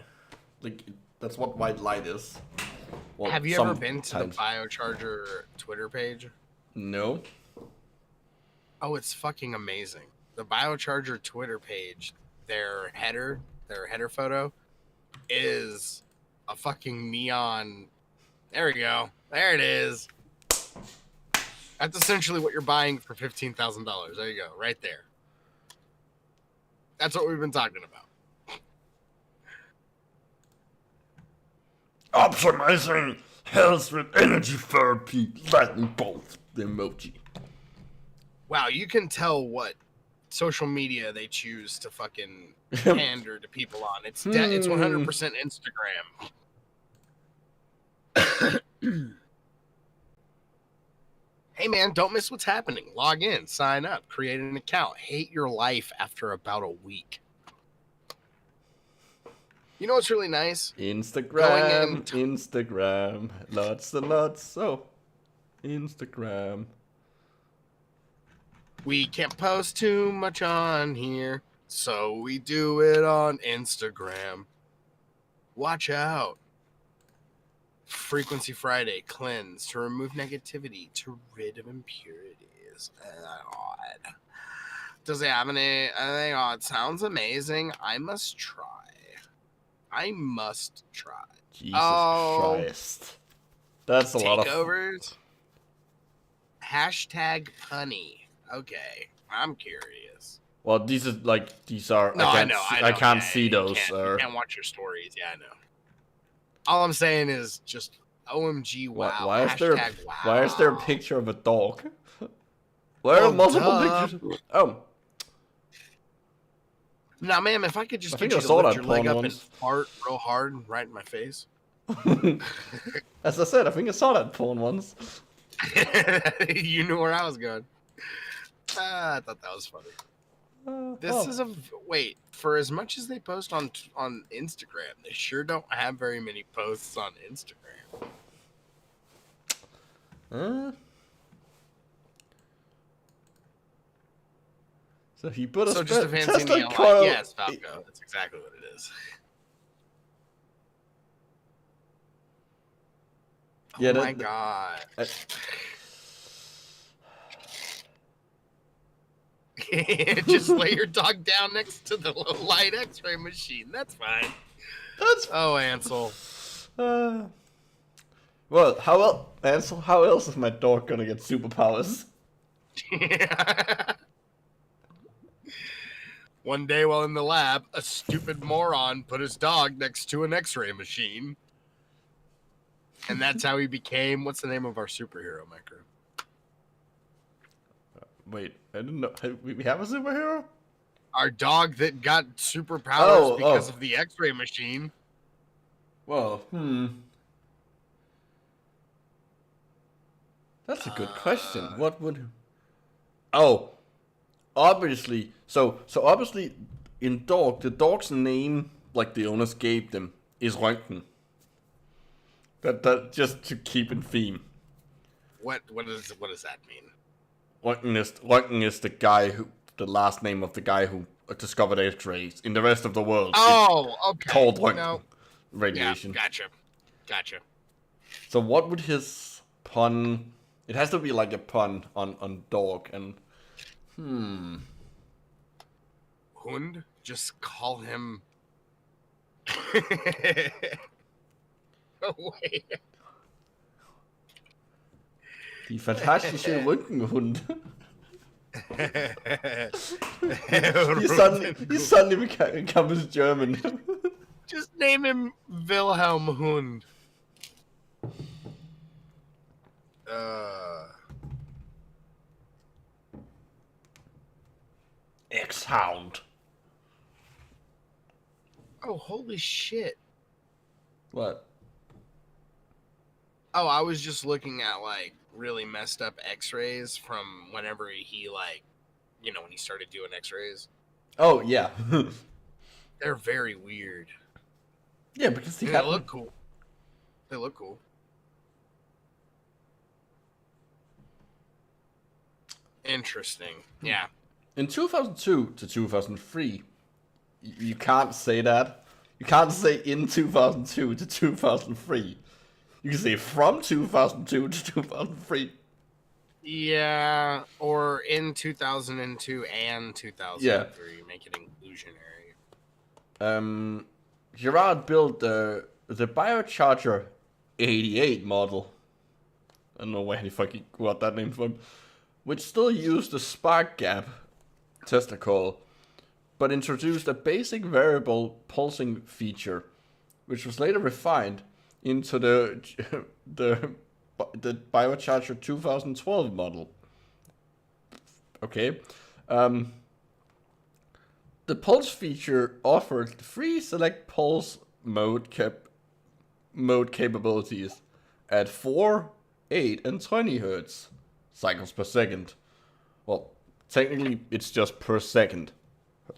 like that's what white light is. Well, have you ever been to the BioCharger Twitter page? No. Oh, it's fucking amazing. The BioCharger Twitter page, their header photo is a fucking neon. There we go. There it is. That's essentially what you're buying for $15,000. There you go, right there. That's what we've been talking about. Optimizing health with energy therapy, lightning bolt emoji. Wow, you can tell what social media they choose to fucking pander to people on. It's 100% Instagram. Hey man, don't miss what's happening. Log in, sign up, create an account. Hate your life after about a week. You know what's really nice? Instagram. Lots and lots. Oh, Instagram. We can't post too much on here, so we do it on Instagram. Watch out. Frequency Friday cleanse to remove negativity, to rid of impurities. God. Does it have any? Oh, it sounds amazing. I must try. Jesus Christ. That's a lot of takeovers. Hashtag punny. Okay, I'm curious. Well, these are. No, I can't see those. You can't watch your stories. Yeah, I know. All I'm saying is just OMG, wow. Why is there a picture of a dog? Why are multiple pictures? Oh. Now, ma'am, if I could just get you to lift your leg up and fart real hard right in my face. As I said, I think I saw that porn once. You knew where I was going. I thought that was funny. Wait, for as much as they post on Instagram, they sure don't have very many posts on Instagram. So he put So just a fancy Tesla neon coil. light. Yes, Falco. That's exactly what it is. Yeah, oh my god. Just lay your dog down next to the low light X-ray machine. That's fine. Oh, Ansel. Well, Ansel, how else is my dog gonna get superpowers? One day while in the lab, a stupid moron put his dog next to an X-ray machine. And that's how he became... What's the name of our superhero, Micro? Wait, I didn't know. We have a superhero? Our dog that got superpowers because oh. of the X-ray machine. Well, That's a good question. What would... Oh, obviously. So obviously, the dog's name, like the owners gave them, is Röntgen. That just to keep in theme. What does that mean? Röntgen is the last name of the guy who discovered X-rays. In the rest of the world, oh, okay. Called Röntgen radiation. Yeah, gotcha. So what would his pun? It has to be like a pun on dog and Hund? Just call him. Oh wait. Die fantastische Röntgenhund. He suddenly becomes German. Just name him Wilhelm Hund. X-Hound. Oh, holy shit. What? Oh, I was just looking at, like, really messed up x-rays from whenever he, like, you know, when he started doing x-rays. Oh, yeah. They're very weird. Yeah, because they look cool. They look cool. Interesting. Yeah. In 2002 to 2003, you can't say that. You can't say in 2002 to 2003. You can say from 2002 to 2003. Yeah, or in 2002 and 2003, yeah. Make it inclusionary. Gerard built the BioCharger 88 model. I don't know where the fuck he got that name from. Which still used the spark gap Tesla coil, but introduced a basic variable pulsing feature, which was later refined into the BioCharger 2012 model. Okay. The pulse feature offered 3 select pulse mode capabilities at 4, 8, and 20 hertz cycles per second. Well, technically it's just per second.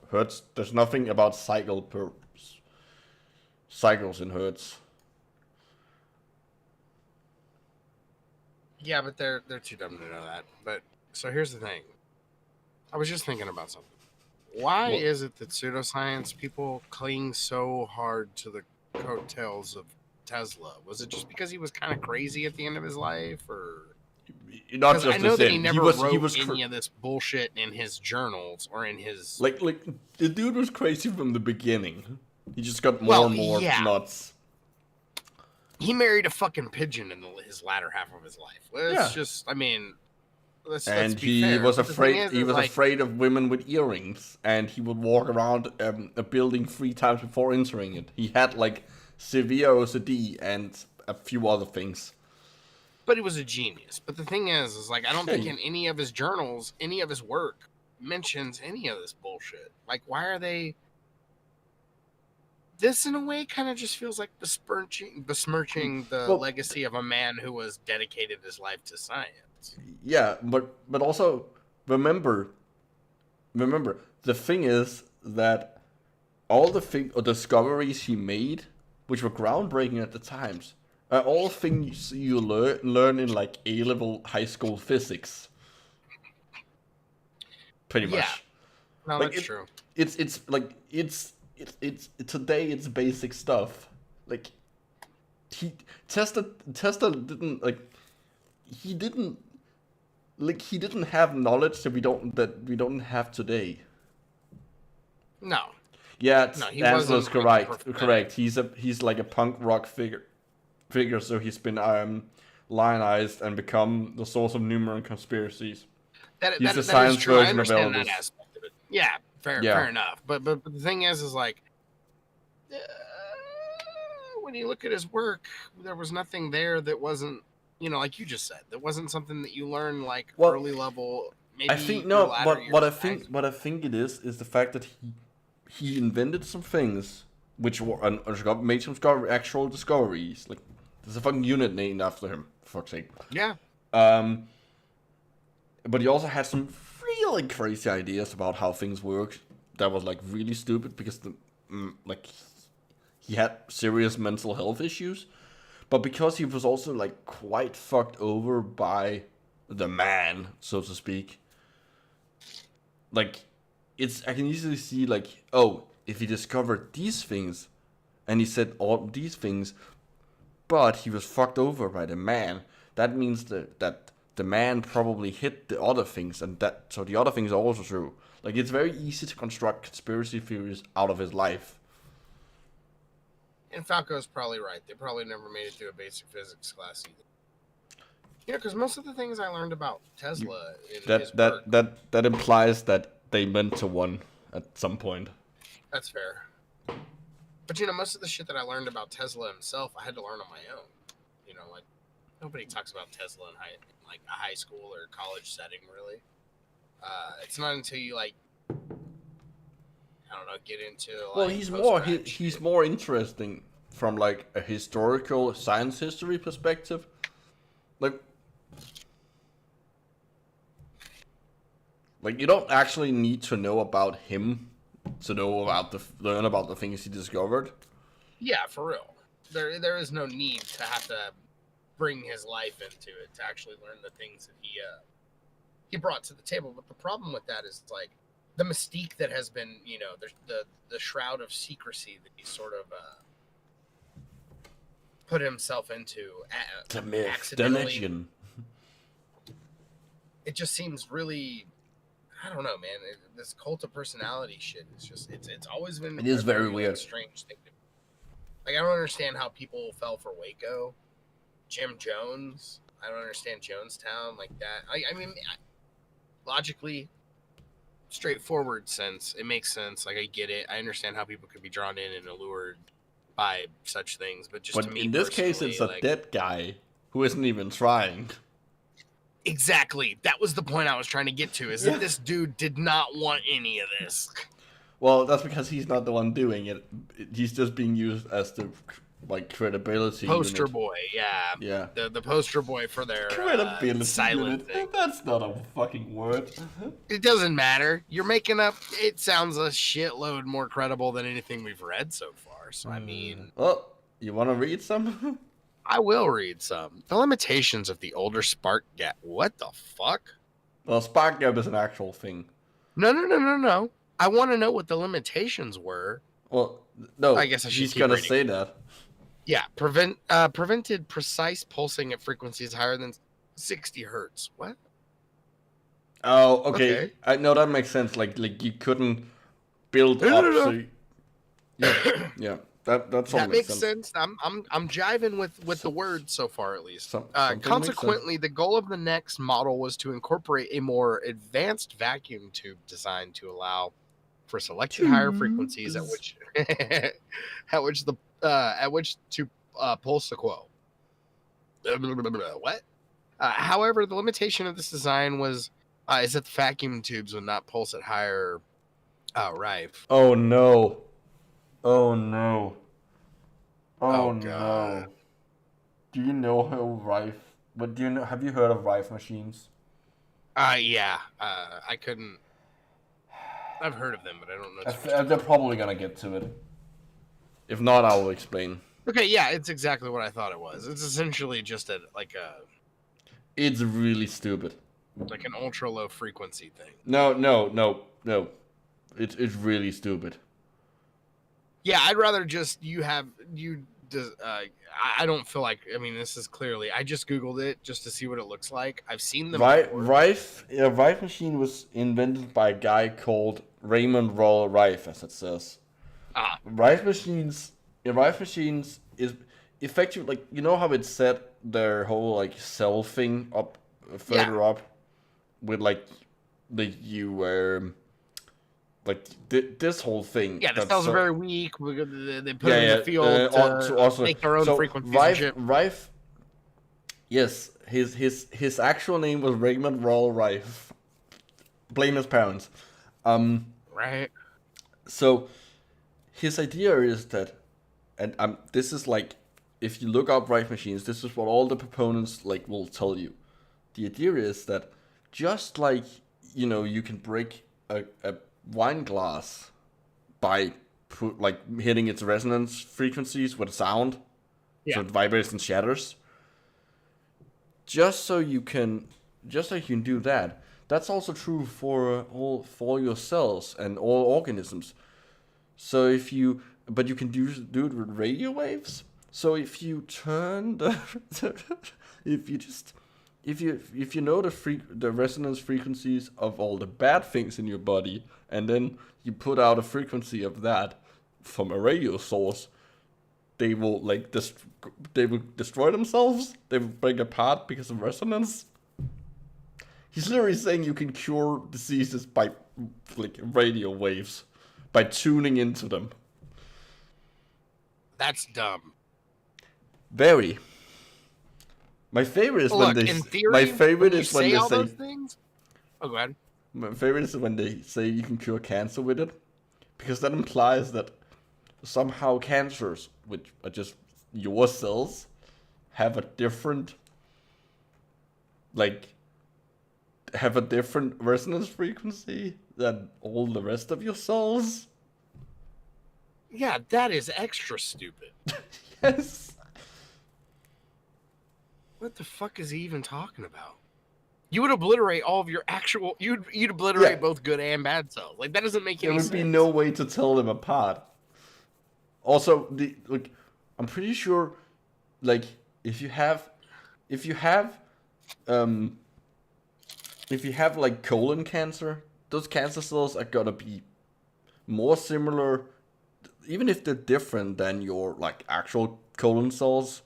Hertz, there's nothing about cycles in hertz. Yeah, but they're too dumb to know that. But so here's the thing. I was just thinking about something. Why is it that pseudoscience people cling so hard to the coattails of Tesla? Was it just because he was kind of crazy at the end of his life, or? Not just I know that he him. never wrote any of this bullshit in his journals or in his... Like the dude was crazy from the beginning. He just got more and more nuts. He married a fucking pigeon in his latter half of his life. Let's just, I mean... Let's be fair. Was afraid. He was afraid of women with earrings, and he would walk around a building 3 times before entering it. He had like severe OCD and a few other things. But he was a genius. But the thing is like I don't think in any of his journals, any of his work mentions any of this bullshit. Like, why are they? This, in a way, kind of just feels like besmirching the legacy of a man who was dedicated his life to science. Yeah, but also remember, the thing is that all the discoveries he made, which were groundbreaking at the times, All things you learn in like A-level high school physics. Pretty much. Yeah. No, like, that's true. It's today it's basic stuff. Like Tesla didn't he didn't have knowledge that we don't have today. No. Yeah, No, he Anslo's wasn't correct. He's like a punk rock figure, so he's been lionized and become the source of numerous conspiracies. He's the science is true. I version of understand Elvis. that aspect of it. Yeah, fair enough. But the thing is like, when you look at his work, there was nothing there that wasn't, like you just said, that wasn't something that you learn like early level. Maybe I think no, but what I think it is the fact that he invented some things which were made some actual discoveries. Like there's a fucking unit named after him, for fuck's sake. Yeah. But he also had some really crazy ideas about how things work that was like really stupid because he had serious mental health issues, but because he was also like quite fucked over by the man, so to speak. Like I can easily see like, oh, if he discovered these things and he said all these things, but he was fucked over by the man, that means that the man probably hid the other things, and so the other things are also true. Like it's very easy to construct conspiracy theories out of his life. And Falco's probably right. They probably never made it through a basic physics class either. Because most of the things I learned about Tesla that implies that they meant to one at some point. That's fair. But most of the shit that I learned about Tesla himself, I had to learn on my own. Like nobody talks about Tesla in a high school or college setting, really. It's not until you get into he's more interesting from like a historical science history perspective. Like you don't actually need to know about him to learn about the things he discovered. Yeah, for real. There is no need to have to bring his life into it to actually learn the things that he brought to the table. But the problem with that is like the mystique that has been, the shroud of secrecy that he sort of put himself into. The myth, the legend. It just seems really, I don't know, man. This cult of personality shit is just, it's always been. It is very weird. Strange thing. Like, I don't understand how people fell for Waco, Jim Jones. I don't understand Jonestown like that. I mean, logically, straightforward sense, it makes sense. Like, I get it. I understand how people could be drawn in and allured by such things, but just to me, in this case, it's a dead guy who isn't even trying. Exactly. That was the point I was trying to get to, is that this dude did not want any of this. Well, that's because he's not the one doing it. He's just being used as the credibility poster unit. Boy. Yeah. The poster boy for their credibility silent thing. That's not a fucking word. It doesn't matter. You're making up. It sounds a shitload more credible than anything we've read so far. So I mean, well, you want to read some? I will read some. The limitations of the older spark gap. What the fuck? Well, spark gap is an actual thing. No. I want to know what the limitations were. Well, no. I guess she's gonna say that. Yeah, prevented precise pulsing at frequencies higher than 60 hertz. What? Oh, okay. No, that makes sense. Like you couldn't build up. So yeah. That makes sense. I'm jiving with the words so far, at least. Consequently, the goal of the next model was to incorporate a more advanced vacuum tube design to allow for selected higher frequencies at which to pulse the quo. What? However, the limitation of this design is that the vacuum tubes would not pulse at higher rife. Oh no. Oh God. No. Do you know how rife? But have you heard of rife machines? Yeah. I couldn't. I've heard of them, but I don't know. They're probably gonna get to it. If not, I will explain. Okay, yeah, it's exactly what I thought it was. It's essentially just like a It's really stupid. like an ultra low frequency thing. No. It's really stupid. Yeah, I'd rather just I don't feel like. I mean, this is clearly. I just googled it just to see what it looks like. I've seen them. Rife machine was invented by a guy called Raymond Royal Rife, as it says. Rife machines is effective. Like, you know how it set their whole like cell thing up further up with like like this whole thing. Yeah, the cells are very weak. They put it in the field to also make their own frequencies. Rife. Yes, his actual name was Raymond Royal Rife. Blame his parents. Right. So his idea is that, and this is like, if you look up Rife machines, this is what all the proponents like will tell you. The idea is that just like, you know, you can break a wine glass by hitting its resonance frequencies with sound, so it vibrates and shatters. Just so you can do that. That's also true for your cells and all organisms. So but you can do it with radio waves. So if you turn if you know the resonance frequencies of all the bad things in your body, and then you put out a frequency of that from a radio source, they will destroy themselves. They will break apart because of resonance. He's literally saying you can cure diseases by like radio waves, by tuning into them. That's dumb. Very. My favorite is when they. In theory, my favorite is when when they they say. those things? Oh, go ahead. My favorite is when they say you can cure cancer with it, because that implies that somehow cancers, which are just your cells, have a different resonance frequency than all the rest of your cells. Yeah, that is extra stupid. Yes. What the fuck is he even talking about? You would obliterate all of your actual. You'd obliterate both good and bad cells. Like, that doesn't make any sense. There would be no way to tell them apart. Also, I'm pretty sure, like, if you have like colon cancer, those cancer cells are gonna be more similar, even if they're different than your like actual colon cells.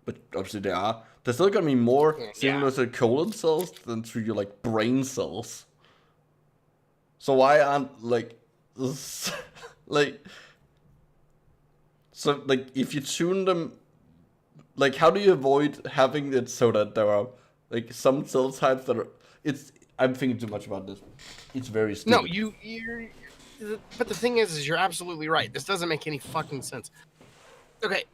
But obviously they're still gonna be more similar to colon cells than to your like brain cells. So why aren't like so like if you tune them, like how do you avoid having it so that there are like some cell types that are I'm thinking too much about this. It's very stupid. No, you're but the thing is you're absolutely right. This doesn't make any fucking sense. Okay.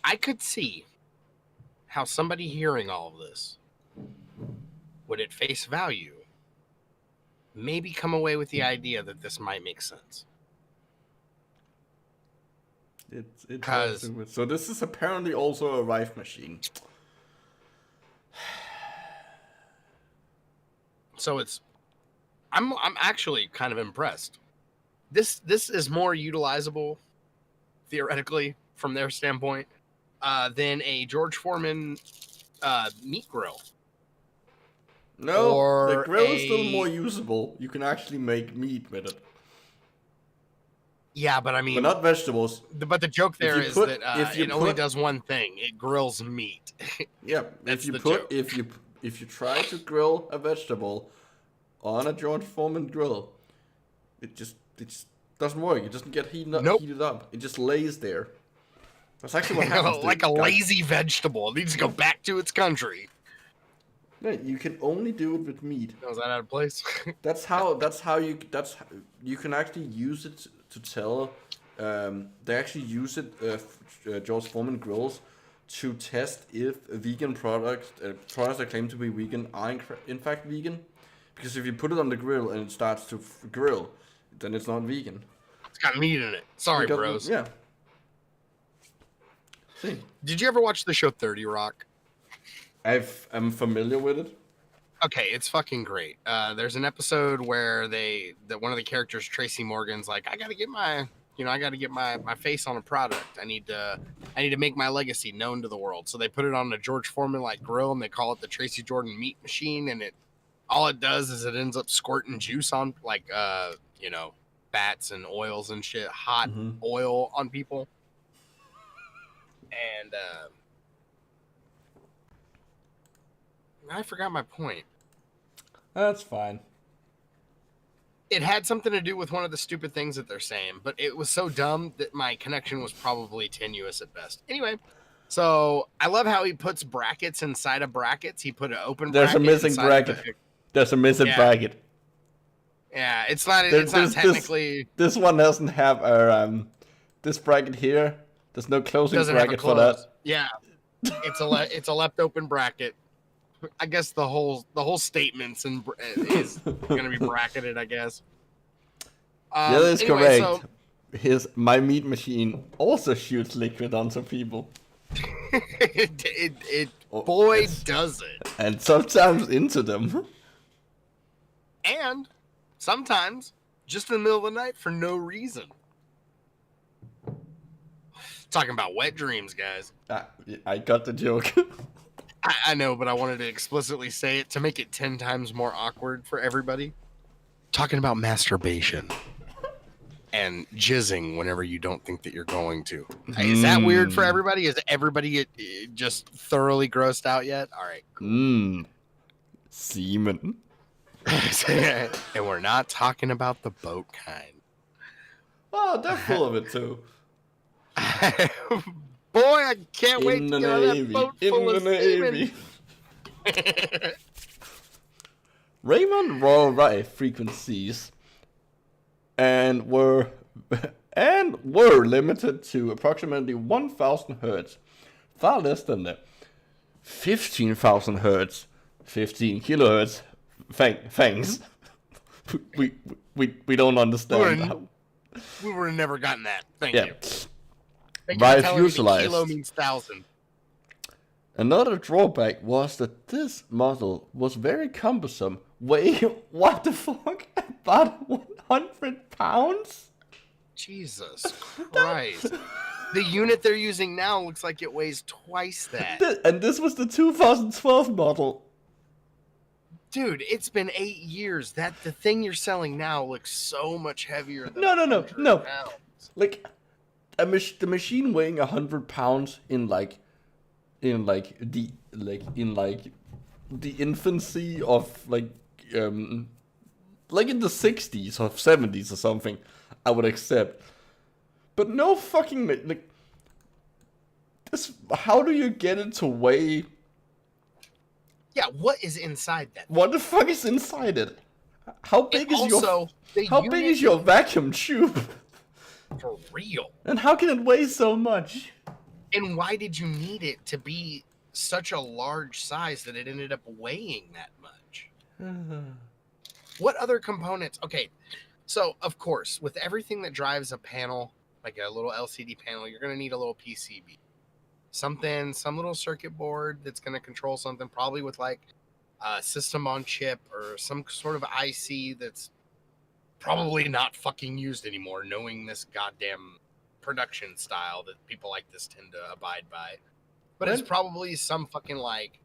I could see how somebody hearing all of this would, at face value, maybe come away with the idea that this might make sense. So this is apparently also a Rife machine. So I'm actually kind of impressed. This is more utilizable theoretically from their standpoint than a George Foreman meat grill. No, the grill is still more usable. You can actually make meat with it. Yeah, but I mean, but not vegetables. But the joke there is that it only does one thing: it grills meat. Yeah, if you try to grill a vegetable on a George Foreman grill, it just doesn't work. It doesn't get heated up. It just lays there. That's actually what happens. Like a lazy vegetable. It needs to go back to its country. No, you can only do it with meat. Was that out of place? That's how you can actually use it to tell. They actually use it, George Foreman grills, to test if vegan products that claim to be vegan are in fact vegan. Because if you put it on the grill and it starts to grill, then it's not vegan. got meat in it. Sorry, bros. Yeah. See. Did you ever watch the show 30 Rock? I'm familiar with it. Okay, it's fucking great. There's an episode where one of the characters, Tracy Morgan's like, I gotta get my face on a product. I need to make my legacy known to the world. So they put it on a George Foreman like grill, and they call it the Tracy Jordan Meat Machine. And all it does is it ends up squirting juice on fats and oils and shit, hot oil on people. And I forgot my point. That's fine. It had something to do with one of the stupid things that they're saying, but it was so dumb that my connection was probably tenuous at best. Anyway, so I love how he puts brackets inside of brackets. He put an open bracket. There's a missing bracket. There's a missing bracket. Yeah, it's not technically... This one doesn't have a... this bracket here, there's no closing bracket for that. Yeah, it's a left open bracket. I guess the whole statement is going to be bracketed, I guess. Yeah, that's correct. My meat machine also shoots liquid onto people. Does it. And sometimes into them. And sometimes just in the middle of the night for no reason. Talking about wet dreams, guys. I got the joke. I know, but I wanted to explicitly say it to make it 10 times more awkward for everybody. Talking about masturbation and jizzing whenever you don't think that you're going to. Is that weird for everybody? Is everybody just thoroughly grossed out yet? All right. Cool. Semen. And we're not talking about the boat kind. Oh, they're full of it too. Boy, I can't wait to get on that boat full of semen. Raymond raw frequencies and were limited to approximately 1,000 hertz, far less than the 15,000 hertz, 15 kilohertz. Thanks. We don't understand that. We would have never gotten that. Thank you. By fuselage. Kilo means 1,000. Another drawback was that this model was very cumbersome. Wait, what the fuck? About 100 pounds? Jesus Christ. The unit they're using now looks like it weighs twice that. And this was the 2012 model. Dude, it's been 8 years. The thing you're selling now looks so much heavier than No. pounds. Like the machine weighing 100 pounds in the infancy of like in the 60s or 70s or something, I would accept. But no fucking like this. How do you get it to weigh? Yeah, what is inside that? What the fuck is inside it? How big is your vacuum tube? For real. And how can it weigh so much? And why did you need it to be such a large size that it ended up weighing that much? What other components? Okay, so of course, with everything that drives a panel, like a little LCD panel, you're going to need a little PCB. Some little circuit board that's going to control something, probably with like a system on chip or some sort of IC that's probably not fucking used anymore, knowing this goddamn production style that people like this tend to abide by. But it's probably some fucking like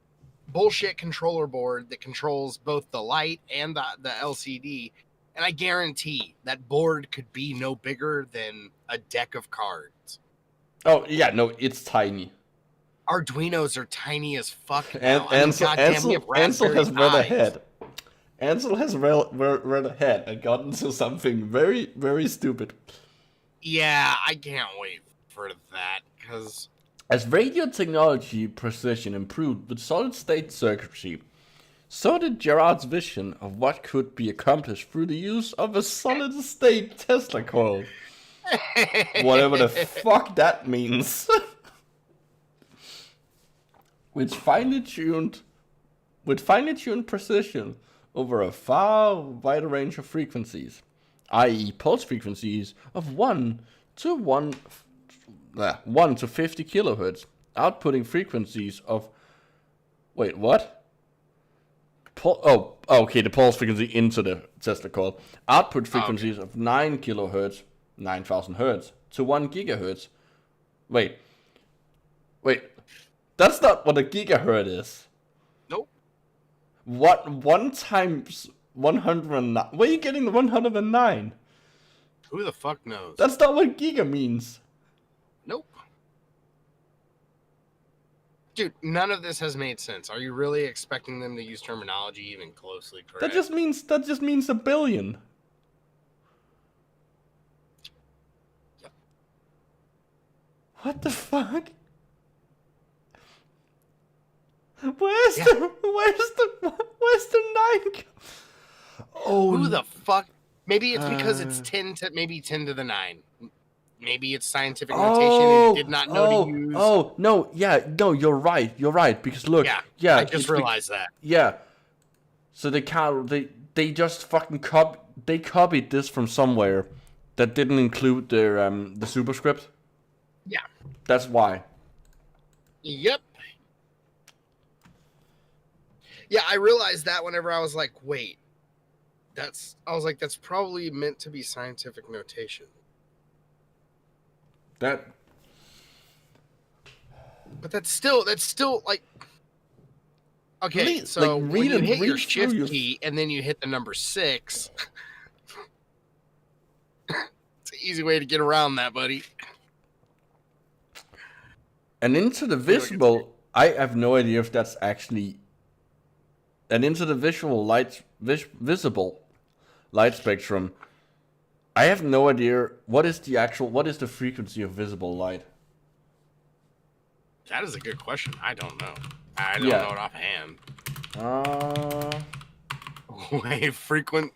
bullshit controller board that controls both the light and the LCD. And I guarantee that board could be no bigger than a deck of cards. Oh, yeah, no, it's tiny. Arduinos are tiny as fuck now. Ansel has read ahead. Ansel has read ahead and gotten to something very, very stupid. Yeah, I can't wait for that, because... As radio technology precision improved with solid-state circuitry, so did Gerard's vision of what could be accomplished through the use of a solid-state Tesla coil. Whatever the fuck that means. With finely tuned precision over a far wider range of frequencies. i.e. pulse frequencies of 1 to 50 kilohertz, outputting frequencies of... Wait, what? Okay, the pulse frequency into the Tesla coil. Output frequencies of 9 kilohertz, 9,000 hertz, to 1 gigahertz. Wait. That's not what a gigahertz is. Nope. What? 1 times 109? Where are you getting the 109? Who the fuck knows? That's not what giga means. Nope. Dude, none of this has made sense. Are you really expecting them to use terminology even closely correct? That just means a billion. Yep. What the fuck? Where's the 9? Oh, who the fuck? Maybe it's because it's 10 to the 9. Maybe it's scientific notation and did not know to use. No, you're right. Because look, I just realized that. Yeah, so they they just fucking copied this from somewhere that didn't include their the superscript. Yeah, that's why. Yep. Yeah, I realized that whenever I was like, wait, that's probably meant to be scientific notation. But that's still like, okay. So when you hit your shift key and then you hit the number 6, it's an easy way to get around that, buddy. And into the visible, I have no idea if that's actually. And into the visible light spectrum, I have no idea what is the frequency of visible light. That is a good question. I don't know. I don't know it offhand. Wait, frequent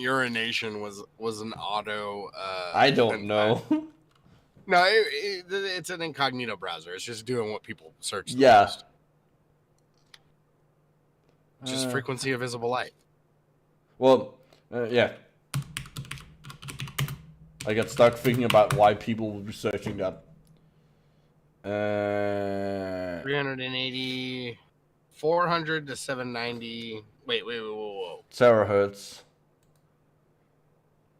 urination was an auto. I don't know. No, it's an incognito browser. It's just doing what people search. Most. Just frequency of visible light. Well, yeah. I got stuck thinking about why people would be searching that. 380, 400 to 790. Wait, whoa. Terahertz.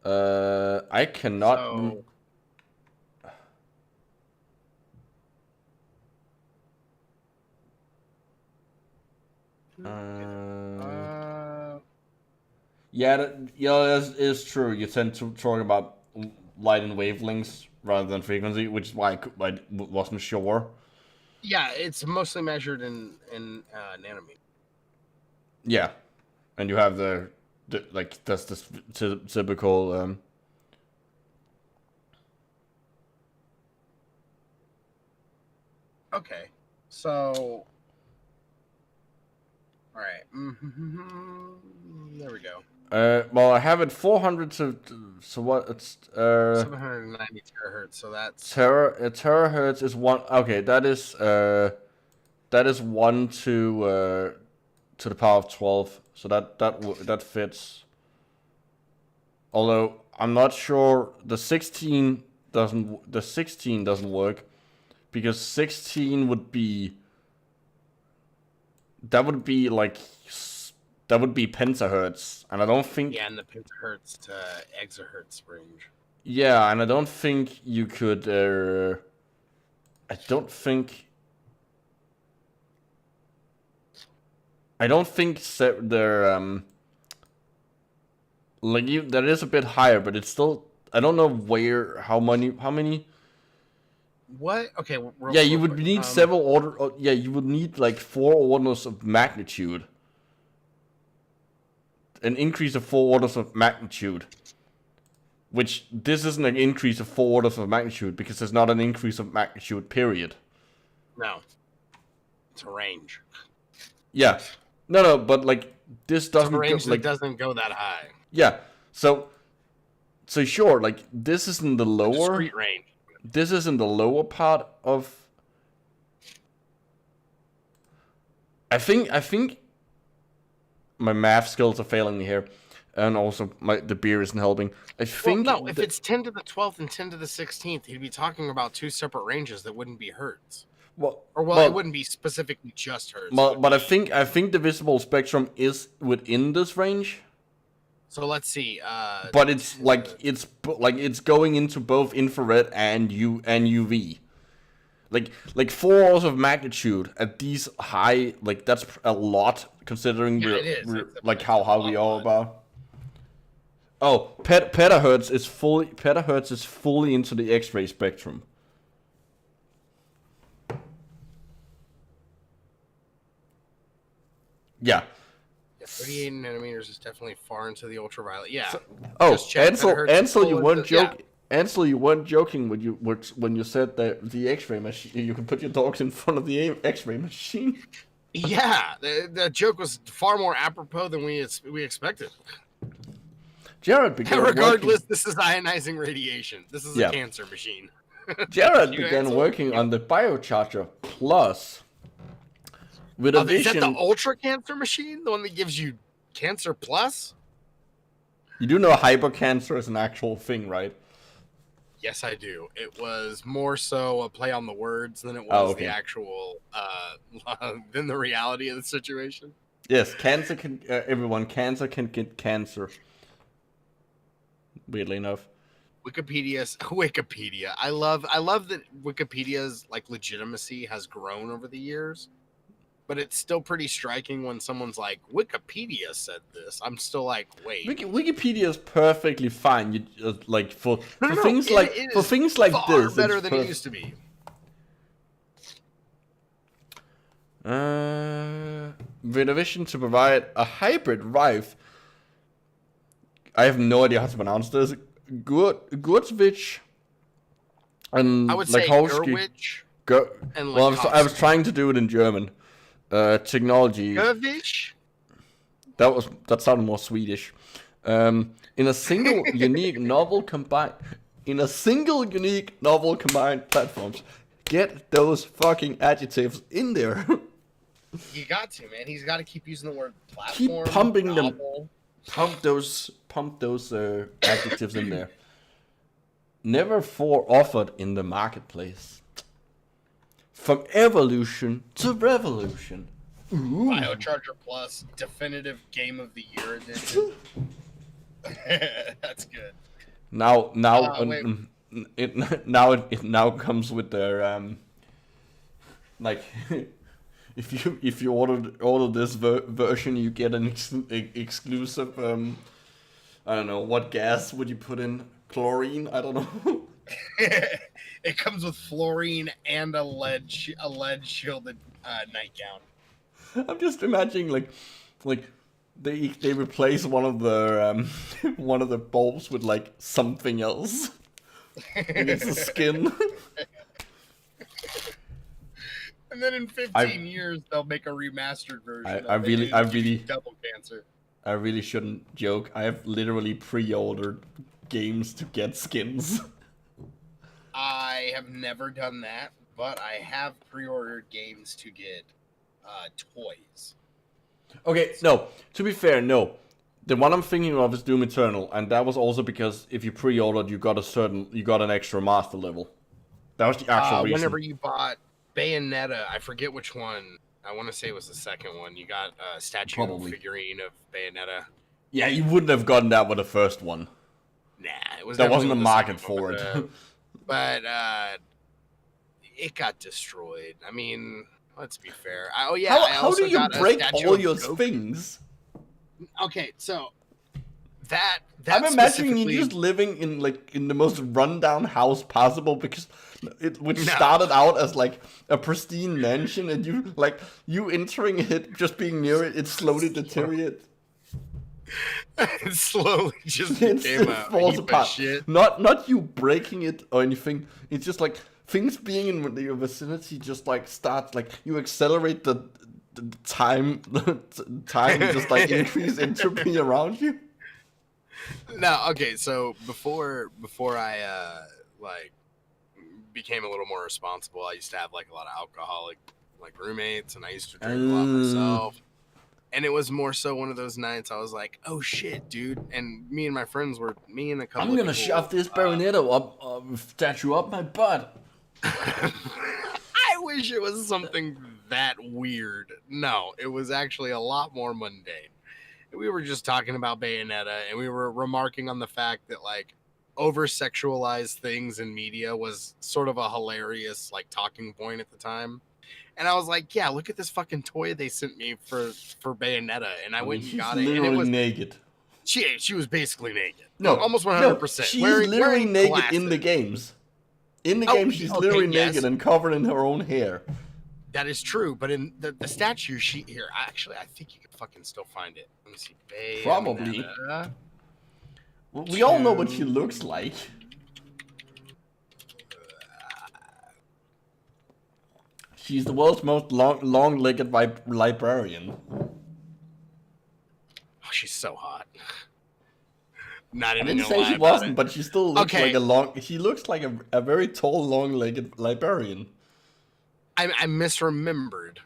I cannot. That is true. You tend to talk about light and wavelengths rather than frequency, which is why I wasn't sure. Yeah, it's mostly measured in nanometers. Yeah, and you have the that's the typical. Okay, so. All right. There we go. Well, I have it 400 to so what? It's 790 terahertz. So that's terahertz is one. Okay, that is 1 to the power of 12. So that fits. Although I'm not sure the 16 doesn't work because 16 would be. That would be pentahertz, and I don't think. Yeah, in the pentahertz to exahertz range. Yeah, and I don't think you could. I don't think they're that is a bit higher, but it's still. I don't know how many. What? Okay. You would need several orders. Yeah, you would need like 4 orders of magnitude. An increase of 4 orders of magnitude. Which this isn't an increase of 4 orders of magnitude because there's not an increase of magnitude. Period. No. It's a range. Yeah. No, but like this doesn't. It's a range that doesn't go that high. Yeah. So sure, like this is in the lower. Discrete range. This is in the lower part of. I think my math skills are failing me here. and also the beer isn't helping. I think. Well, no, if it's 10 to the 12th and 10 to the 16th, he'd be talking about two separate ranges that wouldn't be hertz. Well, it wouldn't be specifically just hertz. But I think the visible spectrum is within this range. So let's see. But it's it's going into both infrared and UV. Like 4 orders of magnitude at these high, like that's a lot considering how we are about. Oh, petahertz is fully into the X-ray spectrum. Yeah. 38 nanometers is definitely far into the ultraviolet. Yeah. Ansel, you weren't joking. Yeah. Ansel, you weren't joking when you said that the X-ray machine. You can put your dogs in front of the X-ray machine. Yeah, the joke was far more apropos than we expected. Jared began regardless, this is ionizing radiation. This is a cancer machine. Jared began working on the BioCharger Plus. With a vision. Is that the Ultra Cancer machine? The one that gives you Cancer Plus? You do know hypercancer is an actual thing, right? Yes, I do. It was more so a play on the words than it was the actual, than the reality of the situation. Yes, cancer can get cancer. Weirdly enough. Wikipedia. I love that Wikipedia's legitimacy has grown over the years. But it's still pretty striking when someone's like, Wikipedia said this. I'm still like, wait. Wikipedia is perfectly fine. You for things like this, better than it used to be. With a vision to provide a hybrid rife. I have no idea how to pronounce this. Gurtsvich and I would say Gurwitch. I was trying to do it in German. Technology. Gurvish? That sounded more Swedish. In a single unique novel combined platforms. Get those fucking adjectives in there. You got to, man. He's got to keep using the word platform. Keep pumping them. Pump those adjectives in there. Never before offered in the marketplace. From evolution to revolution. Ooh. BioCharger Plus, definitive Game of the Year edition. That's good. It now comes with their if you order this version, you get an exclusive I don't know, what gas would you put in? Chlorine? I don't know. It comes with fluorine and a lead shielded nightgown. I'm just imagining like they replace one of the bulbs with something else. It's a skin. And then in 15 years they'll make a remastered version. I really double cancer. I really shouldn't joke. I have literally pre-ordered games to get skins. I have never done that, but I have pre-ordered games to get toys. Okay, no. To be fair, no. The one I'm thinking of is Doom Eternal, and that was also because if you pre-ordered, you got an extra master level. That was the actual reason. Whenever you bought Bayonetta, I forget which one. I want to say it was the second one. You got a statue figurine of Bayonetta. Yeah, you wouldn't have gotten that with the first one. Nah, it was. There wasn't a market for it. But it got destroyed. I mean, let's be fair. How do you break all your things? Okay, so that I'm imagining you just living in the most rundown house possible because which started out as a pristine mansion, and you entering it, just being near it, it slowly deteriorates. It slowly just became a falls heap apart. Of shit. Not you breaking it or anything. It's just things being in your vicinity just starts you accelerate the time just increase entropy around you. No, okay. So before I became a little more responsible, I used to have a lot of alcoholic roommates, and I used to drink a lot myself. And it was more so one of those nights I was like, oh shit, dude. And me and my friends were, me and a couple I'm gonna of people, shove this Baronetto statue up my butt. I wish it was something that weird. No, it was actually a lot more mundane. We were just talking about Bayonetta, and we were remarking on the fact that, like, over-sexualized things in media was sort of a hilarious, like, talking point at the time. And I was like, yeah, look at this fucking toy they sent me for Bayonetta. And I went and got it. And it was naked. She was basically naked. No, almost 100%. She's wearing naked glasses. in the games. In the game, she's literally naked and covered in her own hair. That is true, but in the statue, I think you can fucking still find it. Let me see. Bayonetta. Probably. Well, we all know what she looks like. She's the world's most long-legged librarian. Oh, she's so hot. Not even. I didn't say she wasn't, but she still looks like She looks like a very tall, long-legged librarian. I misremembered,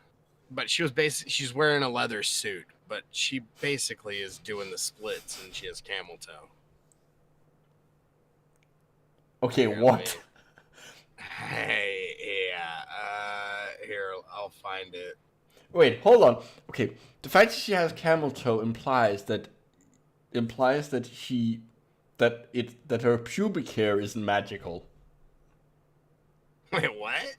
but she's wearing a leather suit, but she basically is doing the splits and she has camel toe. Okay, what? Hey, yeah. Here, I'll find it. Wait, hold on. Okay, the fact that she has camel toe implies that her pubic hair isn't magical. Wait, what?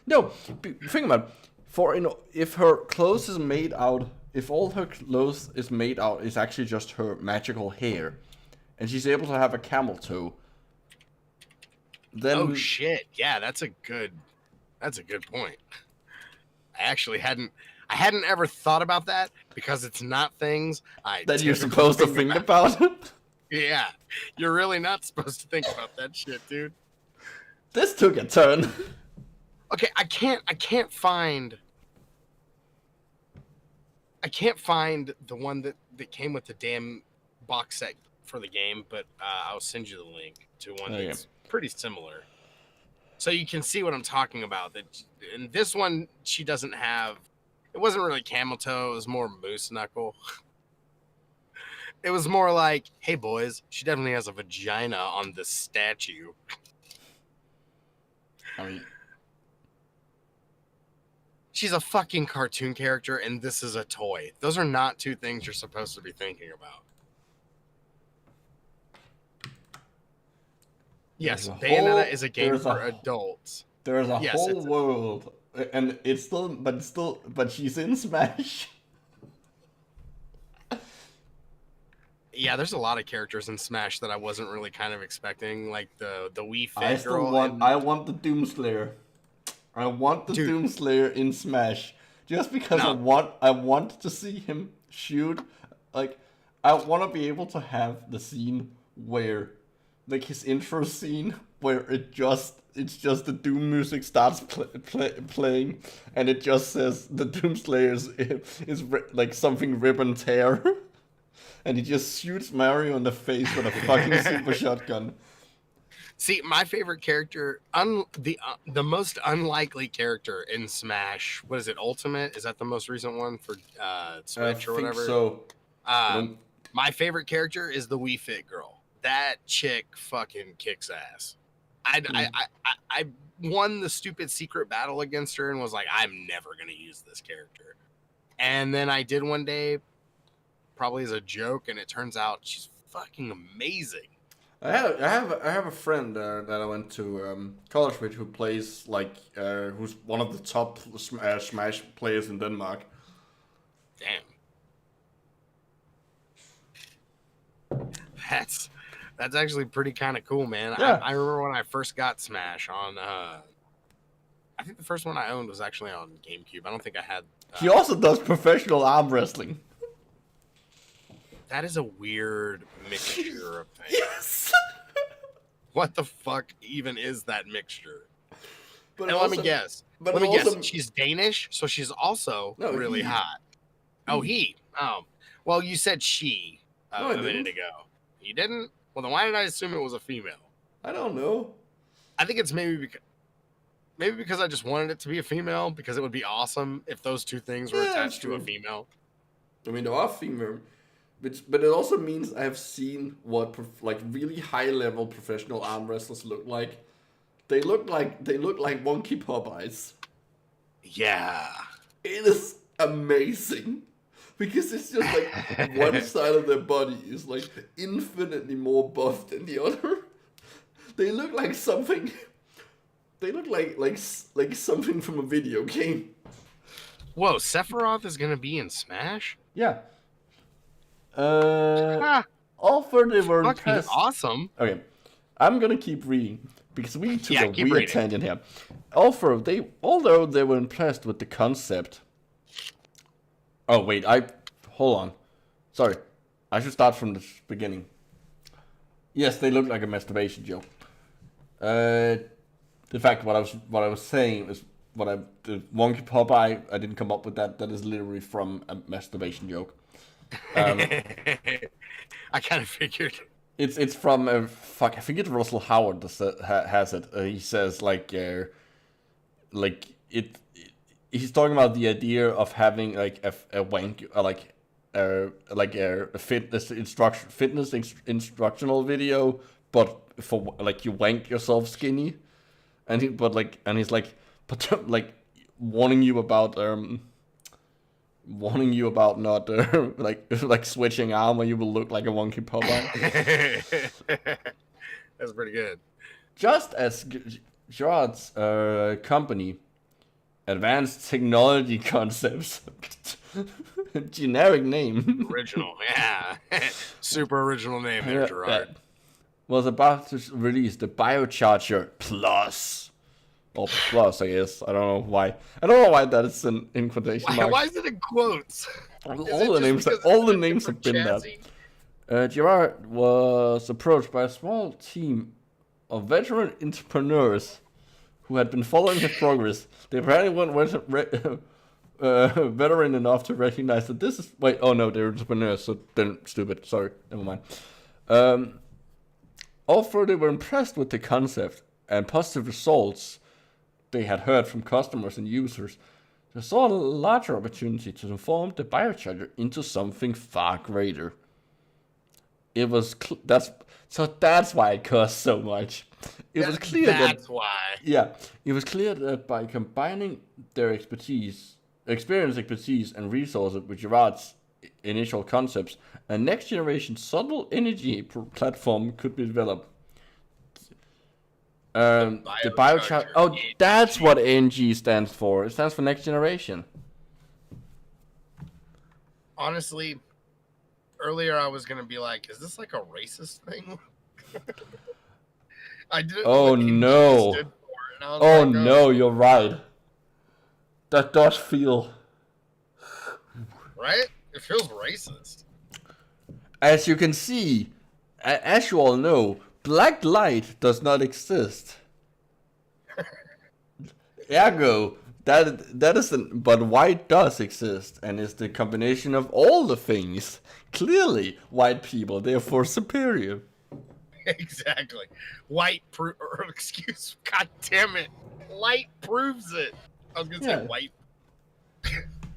No, think about it. If her clothes is made out, if all her clothes is made out is actually just her magical hair, and she's able to have a camel toe, then oh shit, yeah, that's a good point. I actually hadn't ever thought about that because it's not things that you're supposed to think about. Yeah, you're really not supposed to think about that shit, dude. This took a turn. Okay, I can't find the one that came with the damn box set for the game, but I'll send you the link to one that's pretty similar. So you can see what I'm talking about. That in this one, she doesn't have. It wasn't really camel toe. It was more moose knuckle. It was more like, hey boys, she definitely has a vagina on this statue. I mean, she's a fucking cartoon character, and this is a toy. Those are not two things you're supposed to be thinking about. Yes, Bayonetta is a game for adults. There's a whole world, and but she's in Smash. Yeah, there's a lot of characters in Smash that I wasn't really kind of expecting, like the Wii Fit girl. I want the Doomslayer. I want the Doomslayer in Smash, just because I want to see him shoot. Like, I want to be able to have the scene where, like, his intro scene where it's just the Doom music starts playing, and it just says the Doomslayer is like something rip and tear, and he just shoots Mario in the face with a fucking super shotgun. See, my favorite character, the most unlikely character in Smash. What is it? Ultimate? Is that the most recent one for Switch or whatever? So. My favorite character is the Wii Fit girl. That chick fucking kicks ass. I won the stupid secret battle against her and was like, I'm never gonna use this character. And then I did one day, probably as a joke, and it turns out she's fucking amazing. I have a friend that I went to college with who plays who's one of the top Smash players in Denmark. Damn. That's actually pretty kind of cool, man. Yeah. I remember when I first got Smash on. I think the first one I owned was actually on GameCube. I don't think I had. He also does professional arm wrestling. That is a weird mixture of things. Yes. What the fuck even is that mixture? But and let me guess. She's Danish, so she's also really hot. Oh, he. Oh, well, you said she a minute ago. You didn't? Well, then why did I assume it was a female? I don't know. I think it's maybe because I just wanted it to be a female, because it would be awesome if those two things were attached to a female. I mean, there are female, but it also means I have seen what really high level professional arm wrestlers look like. They look like wonky Popeyes. Yeah. It is amazing. Because it's just like one side of their body is like infinitely more buff than the other. They look like something. They look like something from a video game. Whoa, Sephiroth is gonna be in Smash? Yeah. All for they were impressed. Awesome. Okay, I'm gonna keep reading because we took a weird reading. tangent here. Although they were impressed with the concept. Oh wait, hold on. Sorry, I should start from the beginning. Yes, they look like a masturbation joke. In fact, what I was saying is the wonky Popeye. I didn't come up with that. That is literally from a masturbation joke. I kind of figured. It's from I forget Russell Howard has it. He says he's talking about the idea of having like a wank a fitness instructional video, but for like you wank yourself skinny, and he's like warning you about not like switching arm, or you will look like a wonky Popeye. That's pretty good. Just as Gerard's company, Advanced Technology Concepts, generic name, Original, yeah, super original name there, Gerard. Was about to release the BioCharger Plus. Or Plus, I guess. I don't know why. That is in quotation marks. Why is it in quotes? All the names have been that. Gerard was approached by a small team of veteran entrepreneurs who had been following his progress. They apparently weren't veteran enough to recognize that this is... Wait, oh no, they're entrepreneurs, so they're stupid. Sorry, never mind. Although they were impressed with the concept and positive results they had heard from customers and users, they saw a larger opportunity to transform the BioCharger into something far greater. It was that's why it cost so much. It was clear that's why. Yeah, it was clear that by combining their experience, and resources with Gerard's initial concepts, a next generation subtle energy platform could be developed. The BioCharger. Oh, that's what NG stands for. It stands for next generation. Honestly, earlier I was gonna be like, "Is this like a racist thing?" I didn't. Oh no! Oh no! You're right. That does feel. Right? It feels racist. As you can see, as you all know, black light does not exist. Ergo, that isn't. But white does exist, and is the combination of all the things. Clearly, white people, therefore superior. Exactly. God damn it. Light proves it. I was gonna say white.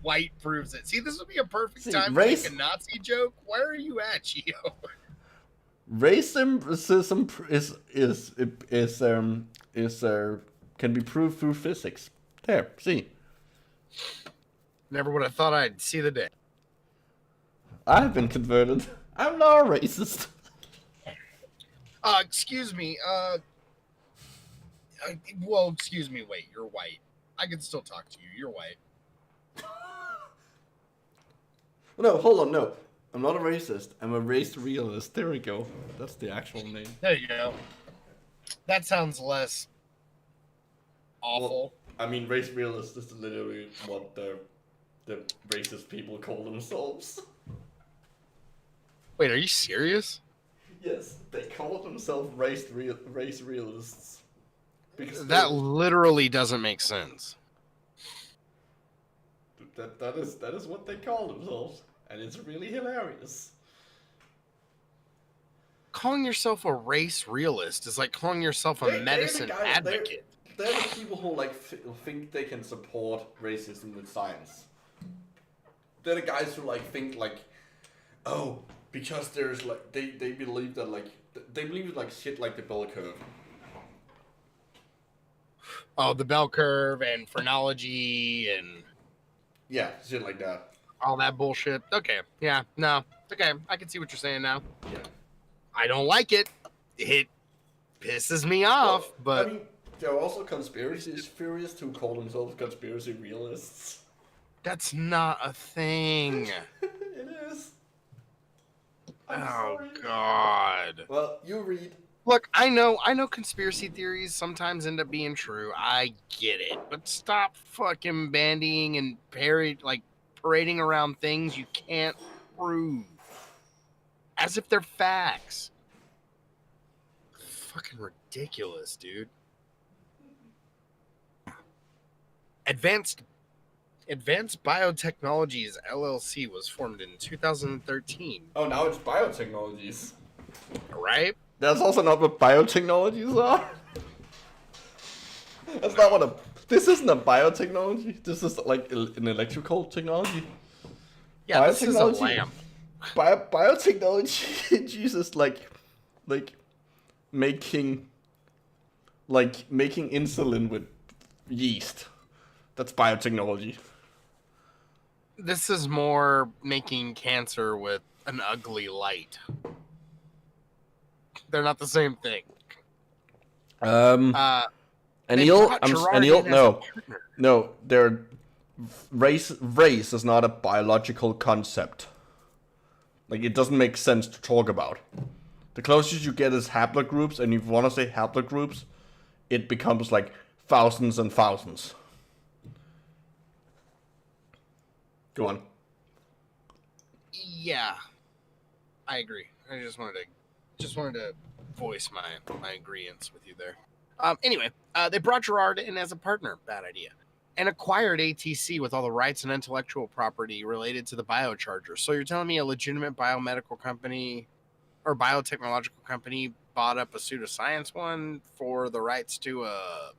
White proves it. See, this would be a perfect time to make a Nazi joke. Where are you at, Geo? Racism can be proved through physics. There, see. Never would have thought I'd see the day. I've been converted. I'm not a racist. Excuse me. Well, excuse me. Wait, you're white. I can still talk to you. You're white. No, hold on, no. I'm not a racist. I'm a race realist. There we go. That's the actual name. There you go. That sounds less awful. Well, I mean, race realist is literally what the racist people call themselves. Wait, are you serious? Yes, they call themselves race realists. Because that literally doesn't make sense. That is what they call themselves, and it's really hilarious. Calling yourself a race realist is like calling yourself a medicine advocate. They're the people who think they can support racism with science. they're the guys who like think like, oh, because there's like they believe that like they believe like shit like the bell curve. Oh, the bell curve and phrenology and Yeah, shit like that. all that bullshit. Okay, yeah, no, okay, I can see what you're saying now. Yeah. I don't like it. It pisses me off, but I mean, there are also conspiracy theorists who call themselves conspiracy realists. that's not a thing. It is. I'm Oh sorry. God. Well, you read. Look, I know conspiracy theories sometimes end up being true. I get it. But stop fucking bandying and parading around things you can't prove. As if they're facts. Fucking ridiculous, dude. Advanced Biotechnologies LLC was formed in 2013. Oh, now it's biotechnologies. Right? That's also not what biotechnologies are. That's not what this isn't a biotechnology. This is like an electrical technology. Yeah, this is a lamp. Biotechnology, Jesus, like making insulin with yeast. That's biotechnology. This is more making cancer with an ugly light. They're not the same thing. No, their race is not a biological concept. Like, it doesn't make sense to talk about. The closest you get is haplogroups, and if you want to say haplogroups, it becomes like thousands and thousands. Go on. Yeah, I agree. I just wanted to voice my agreement with you there. Anyway, they brought Gerard in as a partner. Bad idea. And acquired ATC with all the rights and intellectual property related to the BioCharger. So you're telling me a legitimate biomedical company or biotechnological company bought up a pseudoscience one for the rights to a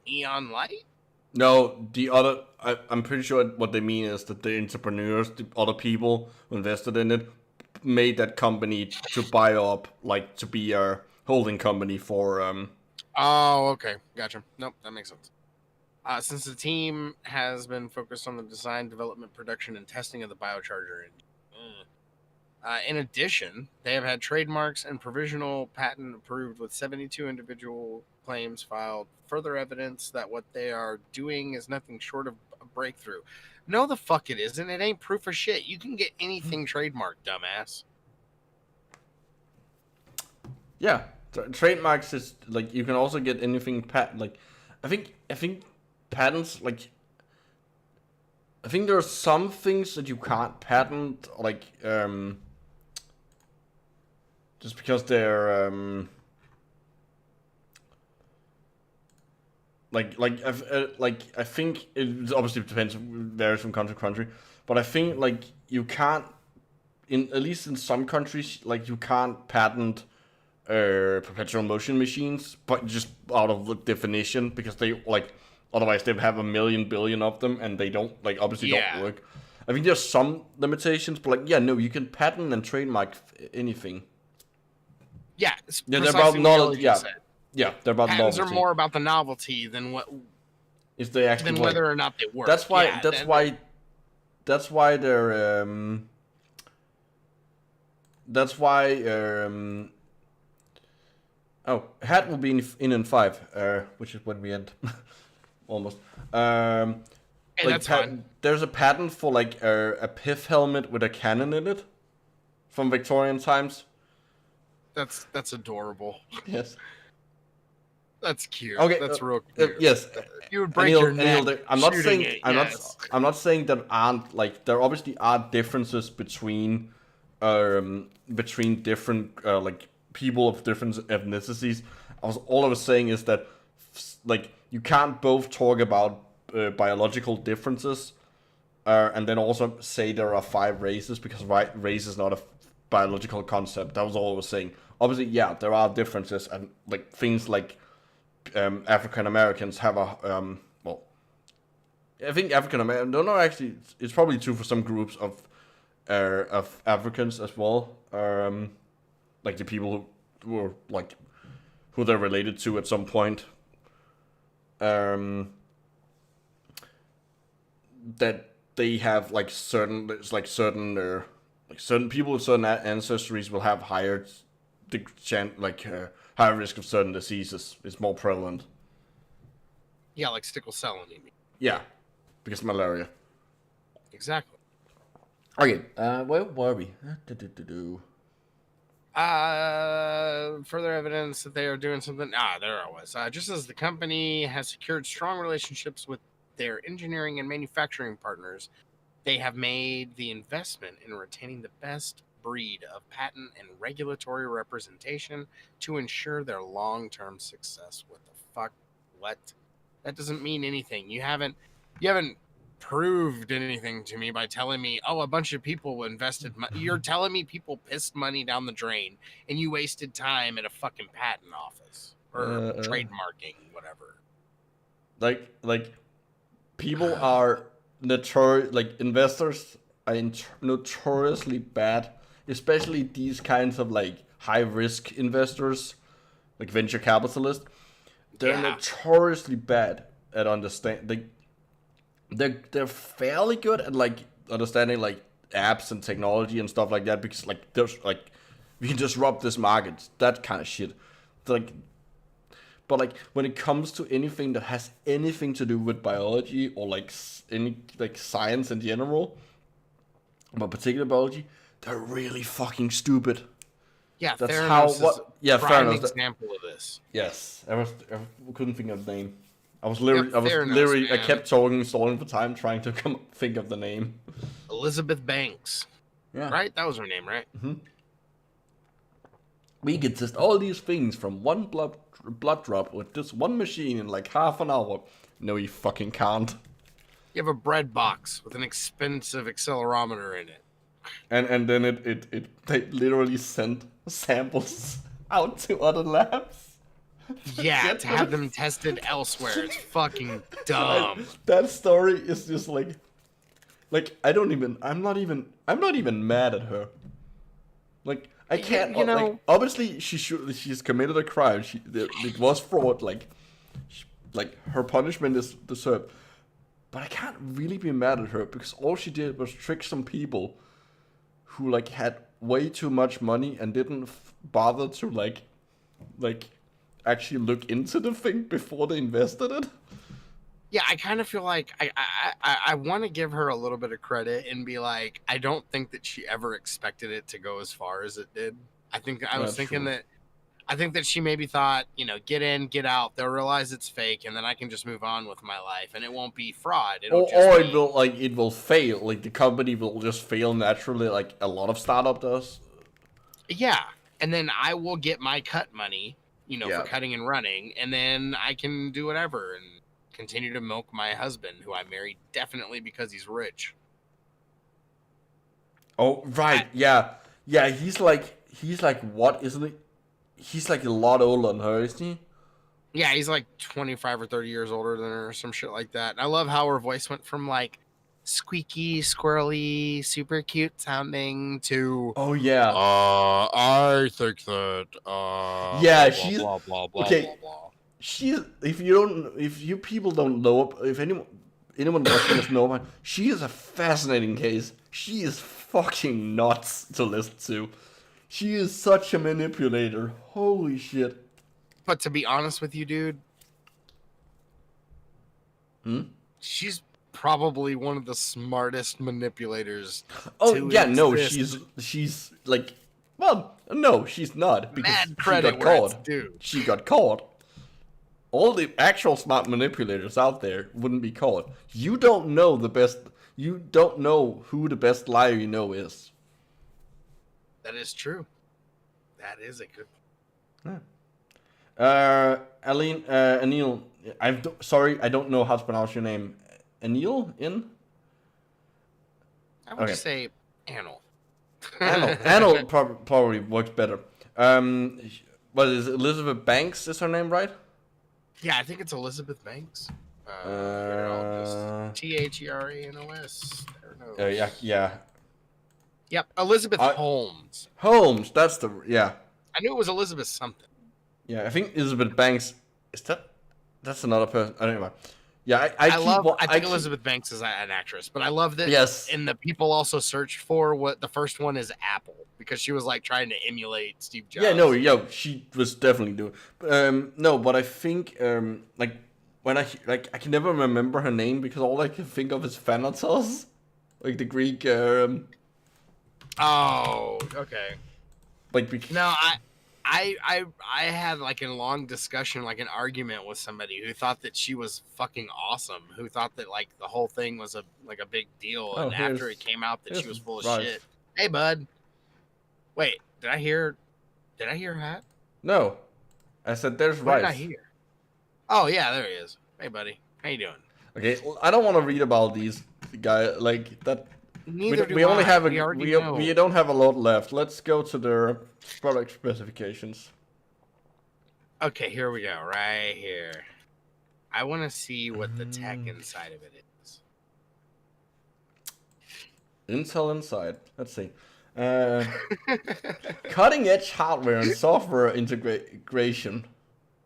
neon light? No, the other, I'm pretty sure what they mean is that the entrepreneurs, the other people who invested in it, made that company to buy up, like to be a holding company for. Oh, okay, gotcha. Nope, that makes sense. Since the team has been focused on the design, development, production, and testing of the BioCharger. In addition, they have had trademarks and provisional patent approved with 72 individual claims filed. Further evidence that what they are doing is nothing short of a breakthrough. No, the fuck it isn't. It ain't proof of shit. You can get anything trademarked, dumbass. Yeah, trademarks is like you can also get anything patent. Like, I think patents like. I think there are some things that you can't patent, like just because they're I think it obviously depends, varies from country to country, but I think like you can't, at least in some countries, like you can't patent perpetual motion machines, but just out of the definition, because they like otherwise they'd have a million billion of them and they don't obviously don't work. I think there's some limitations, but you can patent and trademark anything. Yeah, it's they're about knowledge. Yeah, they're about patents novelty. Are more about the novelty than what if they actually than work. whether or not they work. That's why. That's why they're. That's why. Hat will be in 5, which is when we end, almost. Hey, that's fine. There's a patent for like a pith helmet with a cannon in it, from Victorian times. That's adorable. Yes. That's cute. Okay. That's real cute. Yes. You would break your neck. I'm not saying. It, I'm not saying there aren't there obviously are differences between different people of different ethnicities. All I was saying is that you can't both talk about biological differences and then also say there are 5 races, because race is not a biological concept. That was all I was saying. Obviously, yeah, there are differences, and things like African Americans have a I think African American. No, no, actually, it's probably true for some groups of Africans as well. Like the people who are like who they're related to at some point. That they have like certain people with certain ancestries will have higher higher risk of certain diseases. It's more prevalent. Yeah, like sickle cell anemia. Yeah, because malaria. Exactly. Okay, where were we? Further evidence that they are doing something. There I was. Just as the company has secured strong relationships with their engineering and manufacturing partners, they have made the investment in retaining the best breed of patent and regulatory representation to ensure their long-term success. What the fuck? What? That doesn't mean anything. You haven't proved anything to me by telling me, oh, a bunch of people invested you're telling me people pissed money down the drain and you wasted time at a fucking patent office or trademarking, whatever. Like people are investors are notoriously bad, especially these kinds of like high risk investors, like venture capitalists. They're notoriously bad at understanding. They're fairly good at like understanding like apps and technology and stuff like that, because like there's like we can disrupt this market, that kind of shit. But like when it comes to anything that has anything to do with biology or like any like science in general, but particular biology, they're really fucking stupid. Yeah, that's Theranos how is what. Yeah, a prime Theranos. Example of this. Yes, I couldn't think of the name. I kept talking, stalling for time, trying to think of the name. Elizabeth Banks. Yeah. Right? That was her name, right? Mm-hmm. We can test all these things from one blood drop with this one machine in like half an hour. No, you fucking can't. You have a bread box with an expensive accelerometer in it. And then they literally sent samples out to other labs. Yeah, to have them tested elsewhere. It's fucking dumb. That story is just like I'm not even mad at her. Like I can't, like, obviously she's committed a crime. It was fraud. Like her punishment is deserved. But I can't really be mad at her because all she did was trick some people who like had way too much money and didn't bother to like actually look into the thing before they invested it. Yeah, I kind of feel like I want to give her a little bit of credit and be like, I don't think that she ever expected it to go as far as it did. I think that she maybe thought, get in, get out. They'll realize it's fake, and then I can just move on with my life, and it won't be fraud. It will fail. Like the company will just fail naturally, like a lot of startup does. Yeah, and then I will get my cut money, for cutting and running, and then I can do whatever and continue to milk my husband, who I married definitely because he's rich. Oh right, yeah. He's like what, isn't he? He's like a lot older than her, isn't he? Yeah, he's like 25 or 30 years older than her or some shit like that. And I love how her voice went from like squeaky, squirrely, super cute sounding to I think that yeah, blah, she's blah, blah, blah, okay. Blah, blah. She's if you people don't know, if anyone watching this know, she is a fascinating case. She is fucking nuts to listen to. She is such a manipulator. Holy shit. But to be honest with you, dude, she's probably one of the smartest manipulators. Oh yeah, no, she's like, well, no, she's not, because mad credit she got caught. It's due. She got caught. All the actual smart manipulators out there wouldn't be caught. You don't know the best. You don't know who the best liar you know is. That is true. That is a good point. Yeah. Anil, sorry, I don't know how to pronounce your name. Anil? I would say Anil. Anil probably works better. What is it, Elizabeth Banks is her name, right? Yeah, I think it's Elizabeth Banks. Here, I'll just THERANOS. Yeah. Yep, Elizabeth Holmes. Holmes, that's the I knew it was Elizabeth something. Yeah, I think Elizabeth Banks. That's another person? I don't know. Yeah, I think Elizabeth Banks is an actress, but I love that. Yes. And the people also searched for what the first one is Apple because she was like trying to emulate Steve Jobs. Yeah, she was definitely doing. No, but I think like when I can never remember her name because all I can think of is Thanatos, like the Greek. Oh, okay. Like no, I had like a long discussion, like an argument with somebody who thought that she was fucking awesome, who thought that like the whole thing was a big deal, and after it came out that she was full of shit. Hey, bud. Wait, did I hear hat? No, I said there's What Rice. did I hear? Oh yeah, there he is. Hey, buddy, how you doing? Okay, I don't want to read about these guys like that. Neither we only have we don't have a lot left. Let's go to their product specifications. Okay, here we go. Right here. I want to see what the tech inside of it is. Intel inside. Let's see. Cutting edge hardware and software integration.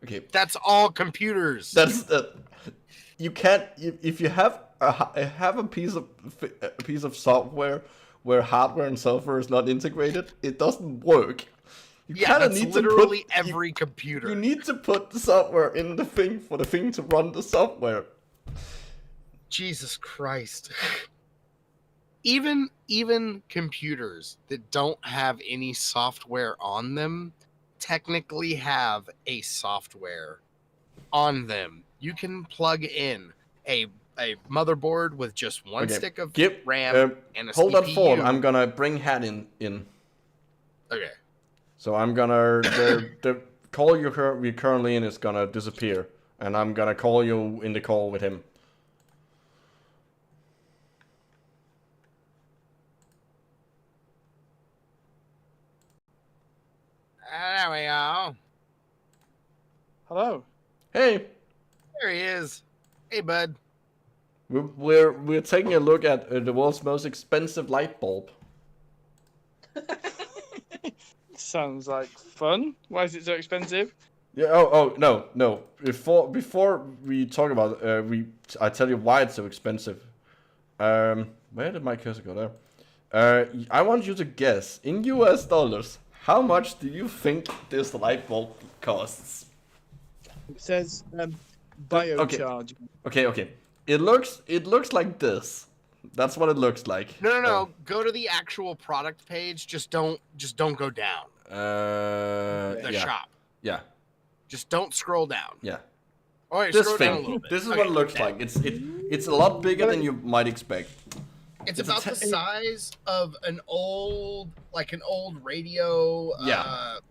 Okay. That's all computers. That's you can't if you have a piece of software where hardware and software is not integrated, it doesn't work. That's literally every computer. You need to put the software in the thing for the thing to run the software. Jesus Christ. Even computers that don't have any software on them technically have a software on them. You can plug in a motherboard with just one stick of RAM and a hold CPU. Hold that phone. I'm gonna bring Hat in. Okay. So I'm gonna the call we're currently in is gonna disappear, and I'm gonna call you in the call with him. There we go. Hello. Hey. There he is. Hey, bud. We're taking a look at the world's most expensive light bulb. Sounds like fun. Why is it so expensive? Yeah. No. Before we talk about I tell you why it's so expensive. Where did my cursor go there? I want you to guess in US dollars. How much do you think this light bulb costs? It says BioCharger. Okay. It looks like this. That's what it looks like. No. Go to the actual product page. Just don't go down. The shop. Yeah. Just don't scroll down. Yeah. All right, this scroll thing. down a little bit. This is what it looks like. It's a lot bigger than you might expect. It's about the size of an old radio,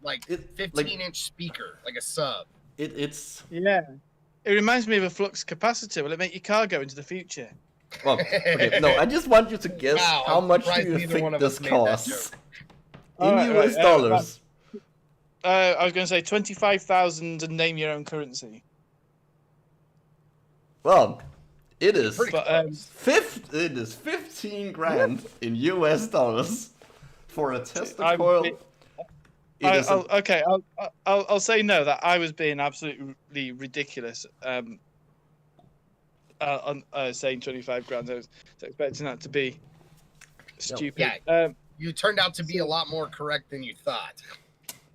like 15-inch speaker, like a sub. It's yeah. It reminds me of a flux capacitor. Will it make your car go into the future? Well, okay, no. I just want you to guess how much do you think this costs in US dollars. I was going to say 25,000 and name your own currency. Well, it is. It is 15 grand in US dollars for a Tesla coil. I'll say no. That I was being absolutely ridiculous. Saying 25 grand. I was expecting that to be stupid. Yeah, you turned out to be a lot more correct than you thought.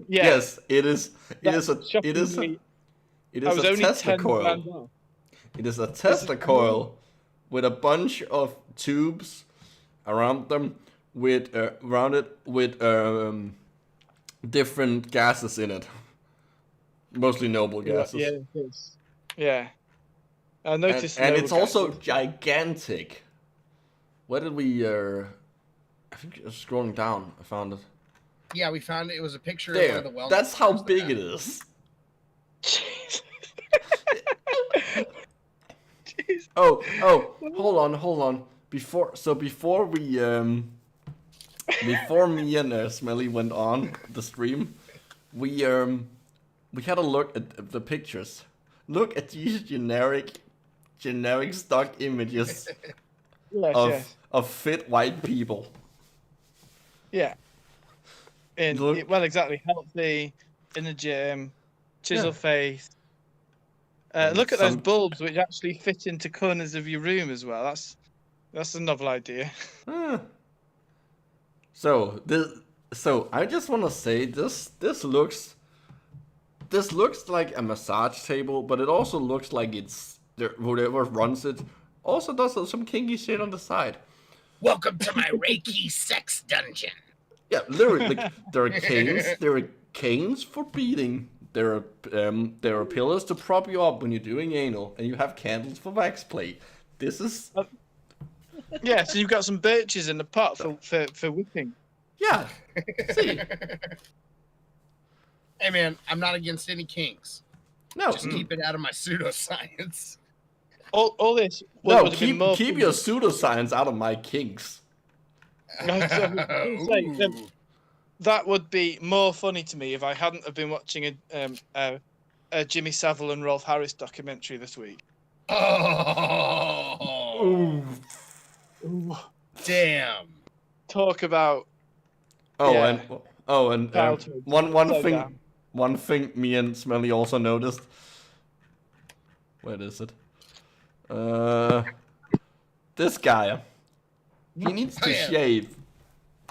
Yeah. Yes, it is. It is a Tesla coil. It is a Tesla coil with a bunch of tubes around them with different gases in it, mostly noble gases. Yeah. I noticed, and it's also gigantic. Where did we? I think scrolling down, I found it. Yeah, we found it. It was a picture there. of one of the wellness. That's how big it is. Oh, hold on. Before me and Smelly went on the stream, we had a look at the pictures. Look at these generic generic stock images Yes. of fit white people. Yeah. Look- Well, exactly. Healthy, in the gym, chisel face. And Look at those some- bulbs which actually fit into corners of your room as well. That's a novel idea. Huh. So I just want to say this looks like a massage table, but it also looks like it's whoever runs it also does some kinky shit on the side. Welcome to my Reiki sex dungeon. Yeah, literally, like, there are canes for beating. There are pillars to prop you up when you're doing anal, and you have candles for wax play. This is Yeah, so you've got some birches in the pot for whipping. yeah. See, Hey man, I'm not against any kinks. no, Just keep it out of my pseudoscience. All this no, would have been more keep fun. your pseudoscience out of my kinks. Ooh. That would be more funny to me if I hadn't have been watching a Jimmy Savile and Rolf Harris documentary this week. Oh, damn. Talk about Oh, Yeah. and Childhood. one one thing me and Smelly also noticed. Where is it? This guy. He needs to Yeah. shave.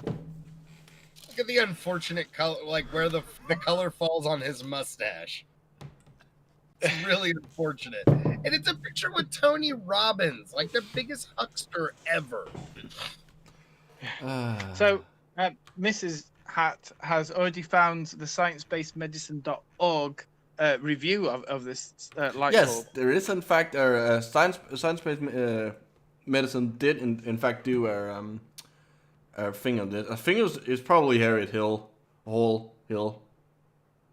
Look at the unfortunate color, like where the color falls on his mustache. It's really unfortunate. And it's a picture with Tony Robbins, like the biggest huckster ever. So, Mrs. Hat has already found the science-based-medicine.org review of this light Yes, bulb. there is in fact a science-based medicine did in fact do a thing on this. I think it's probably Harriet Hall Hill.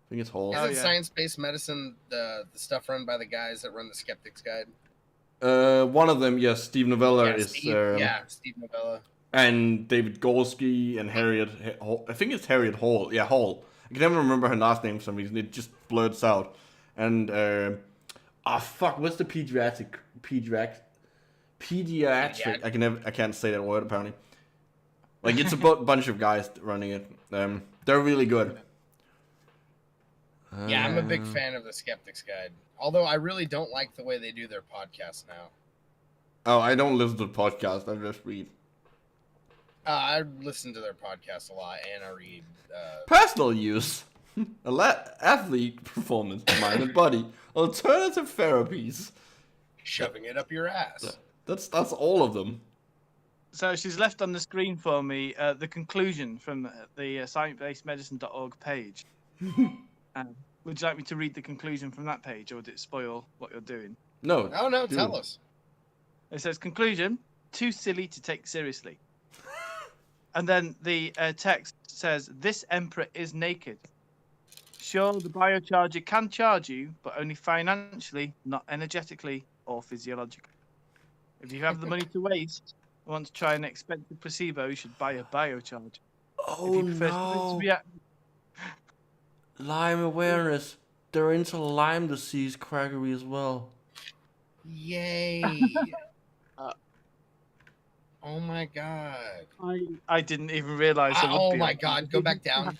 I think it's Hall. Isn't yeah. science-based medicine the stuff run by the guys that run the Skeptics Guide? One of them, yes, Steve Novella is. Steve Novella. And David Golsky and Harriet Hall. I think it's Harriet Hall. Yeah, Hall. I can never remember her last name for some reason. It just blurts out. And fuck, what's the pediatric? I can't say that word apparently. Like it's a bunch of guys running it. They're really good. Yeah, I'm a big fan of the Skeptics Guide. Although I really don't like the way they do their podcast now. Oh, I don't listen to the podcast. I just read. I listen to their podcast a lot, and I read. Personal use. Athlete performance, mind and body. Alternative therapies. Shoving it up your ass. That's all of them. So she's left on the screen for me the conclusion from the science-based-medicine.org page. Would you like me to read the conclusion from that page, or would it spoil what you're doing? No. Oh no, dude. tell us. It says, conclusion, too silly to take seriously. And then the text says, this emperor is naked. Sure, the BioCharger can charge you, but only financially, not energetically or physiologically. If you have the money to waste, and want to try an expensive placebo, you should buy a BioCharger. Oh If you prefer no. to react- Lyme awareness. They're into Lyme disease crackery as well. Yay! Oh my god. I didn't even realize. Oh my god, go back down.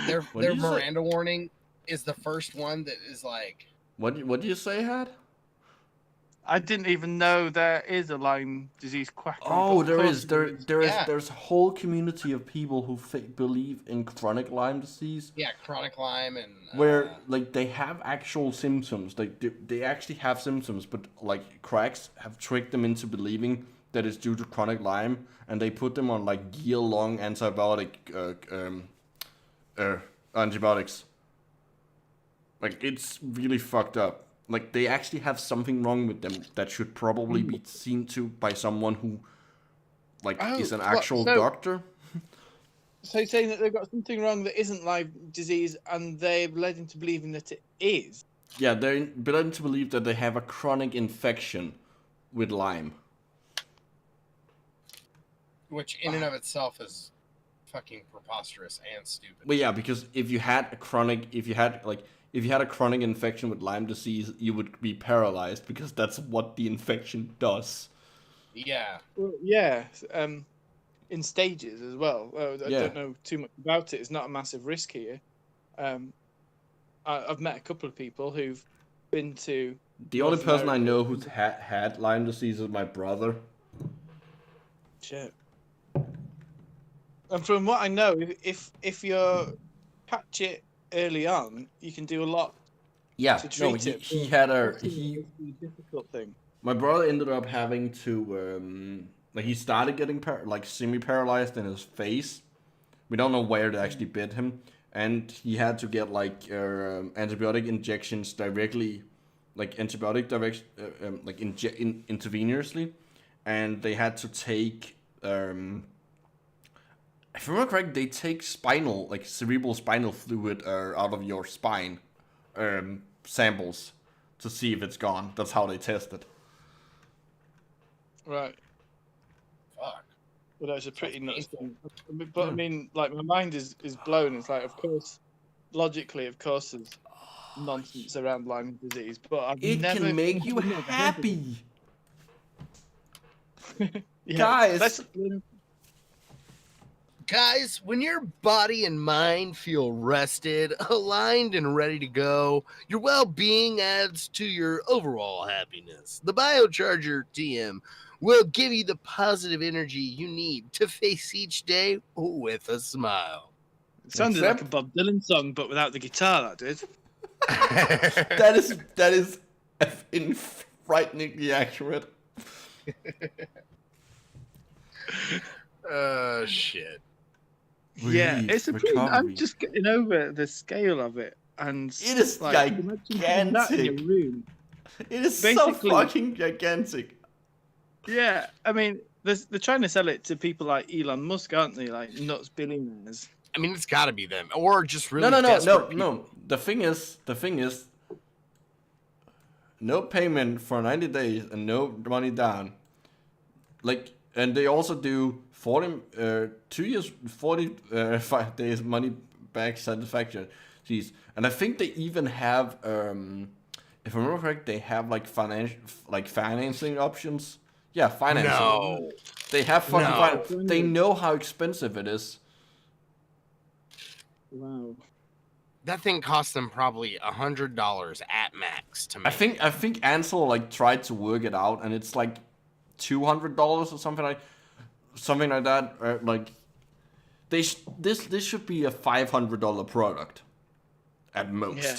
Their What did you say? Miranda warning is the first one that is like. What do you say, Had? I didn't even know there is a Lyme disease quackery. Oh, but there of is. course Yeah. There's a whole community of people who believe in chronic Lyme disease, Yeah, chronic Lyme and. where like they have actual symptoms. Like they actually have symptoms, but like cracks have tricked them into believing that it's due to chronic Lyme, and they put them on like year-long antibiotics. Like it's really fucked up. Like they actually have something wrong with them that should probably be seen to by someone who, like, is an actual doctor. So you're saying that they've got something wrong that isn't Lyme disease, and they've led into believing that it is. Yeah, they're led to believe that they have a chronic infection with Lyme. Which in and of itself is fucking preposterous and stupid. But yeah, because if you had if you had a chronic infection with Lyme disease, you would be paralyzed because that's what the infection does. Yeah. Well, yeah, in stages as well. I don't know too much about it. It's not a massive risk here. I've met a couple of people who've been to. The only North person I America. know who's had Lyme disease is my brother. Shit. And from what I know, if you catch it early on, you can do a lot Yeah, to treat it. he had a It's a difficult thing. My brother ended up having to like he started getting semi-paralyzed in his face. We don't know where it actually bit him, and he had to get like antibiotic injections directly, like intravenously, and they had to take if I remember correct, they take cerebral spinal fluid out of your spine samples to see if it's gone. That's how they test it. Right. Fuck. Well, that's a pretty nuts thing. But I mean, like, my mind is blown. It's like, of course, logically, of course, there's nonsense around Lyme disease, but I've It never can make you never heard of it. happy. Yeah, Guys. let's- Guys, when your body and mind feel rested, aligned, and ready to go, your well-being adds to your overall happiness. The BioCharger TM will give you the positive energy you need to face each day with a smile. It sounded like a Bob Dylan song, but without the guitar. That did. That is frighteningly accurate. Shit. Yeah, Relief, it's a pretty. recovery. I'm just getting over the scale of it, and It is like, imagine having that in your room. It is Basically- so fucking gigantic. Yeah, I mean, they're trying to sell it to people like Elon Musk, aren't they? Like nuts billionaires. I mean, it's got to be them, or just really No. desperate people. The thing is, no payment for 90 days and no money down. Like, and they also do 2 years, 45 days money back satisfaction. Jeez, and I think they even have, if I remember correct, they have financing options. Yeah, financing. No. They have fucking No. finance. They know how expensive it is. Wow. That thing cost them probably $100 at max to make. I think Ansel tried to work it out, and it's like $200 or something like that. This should be a $500 product at most. Yeah.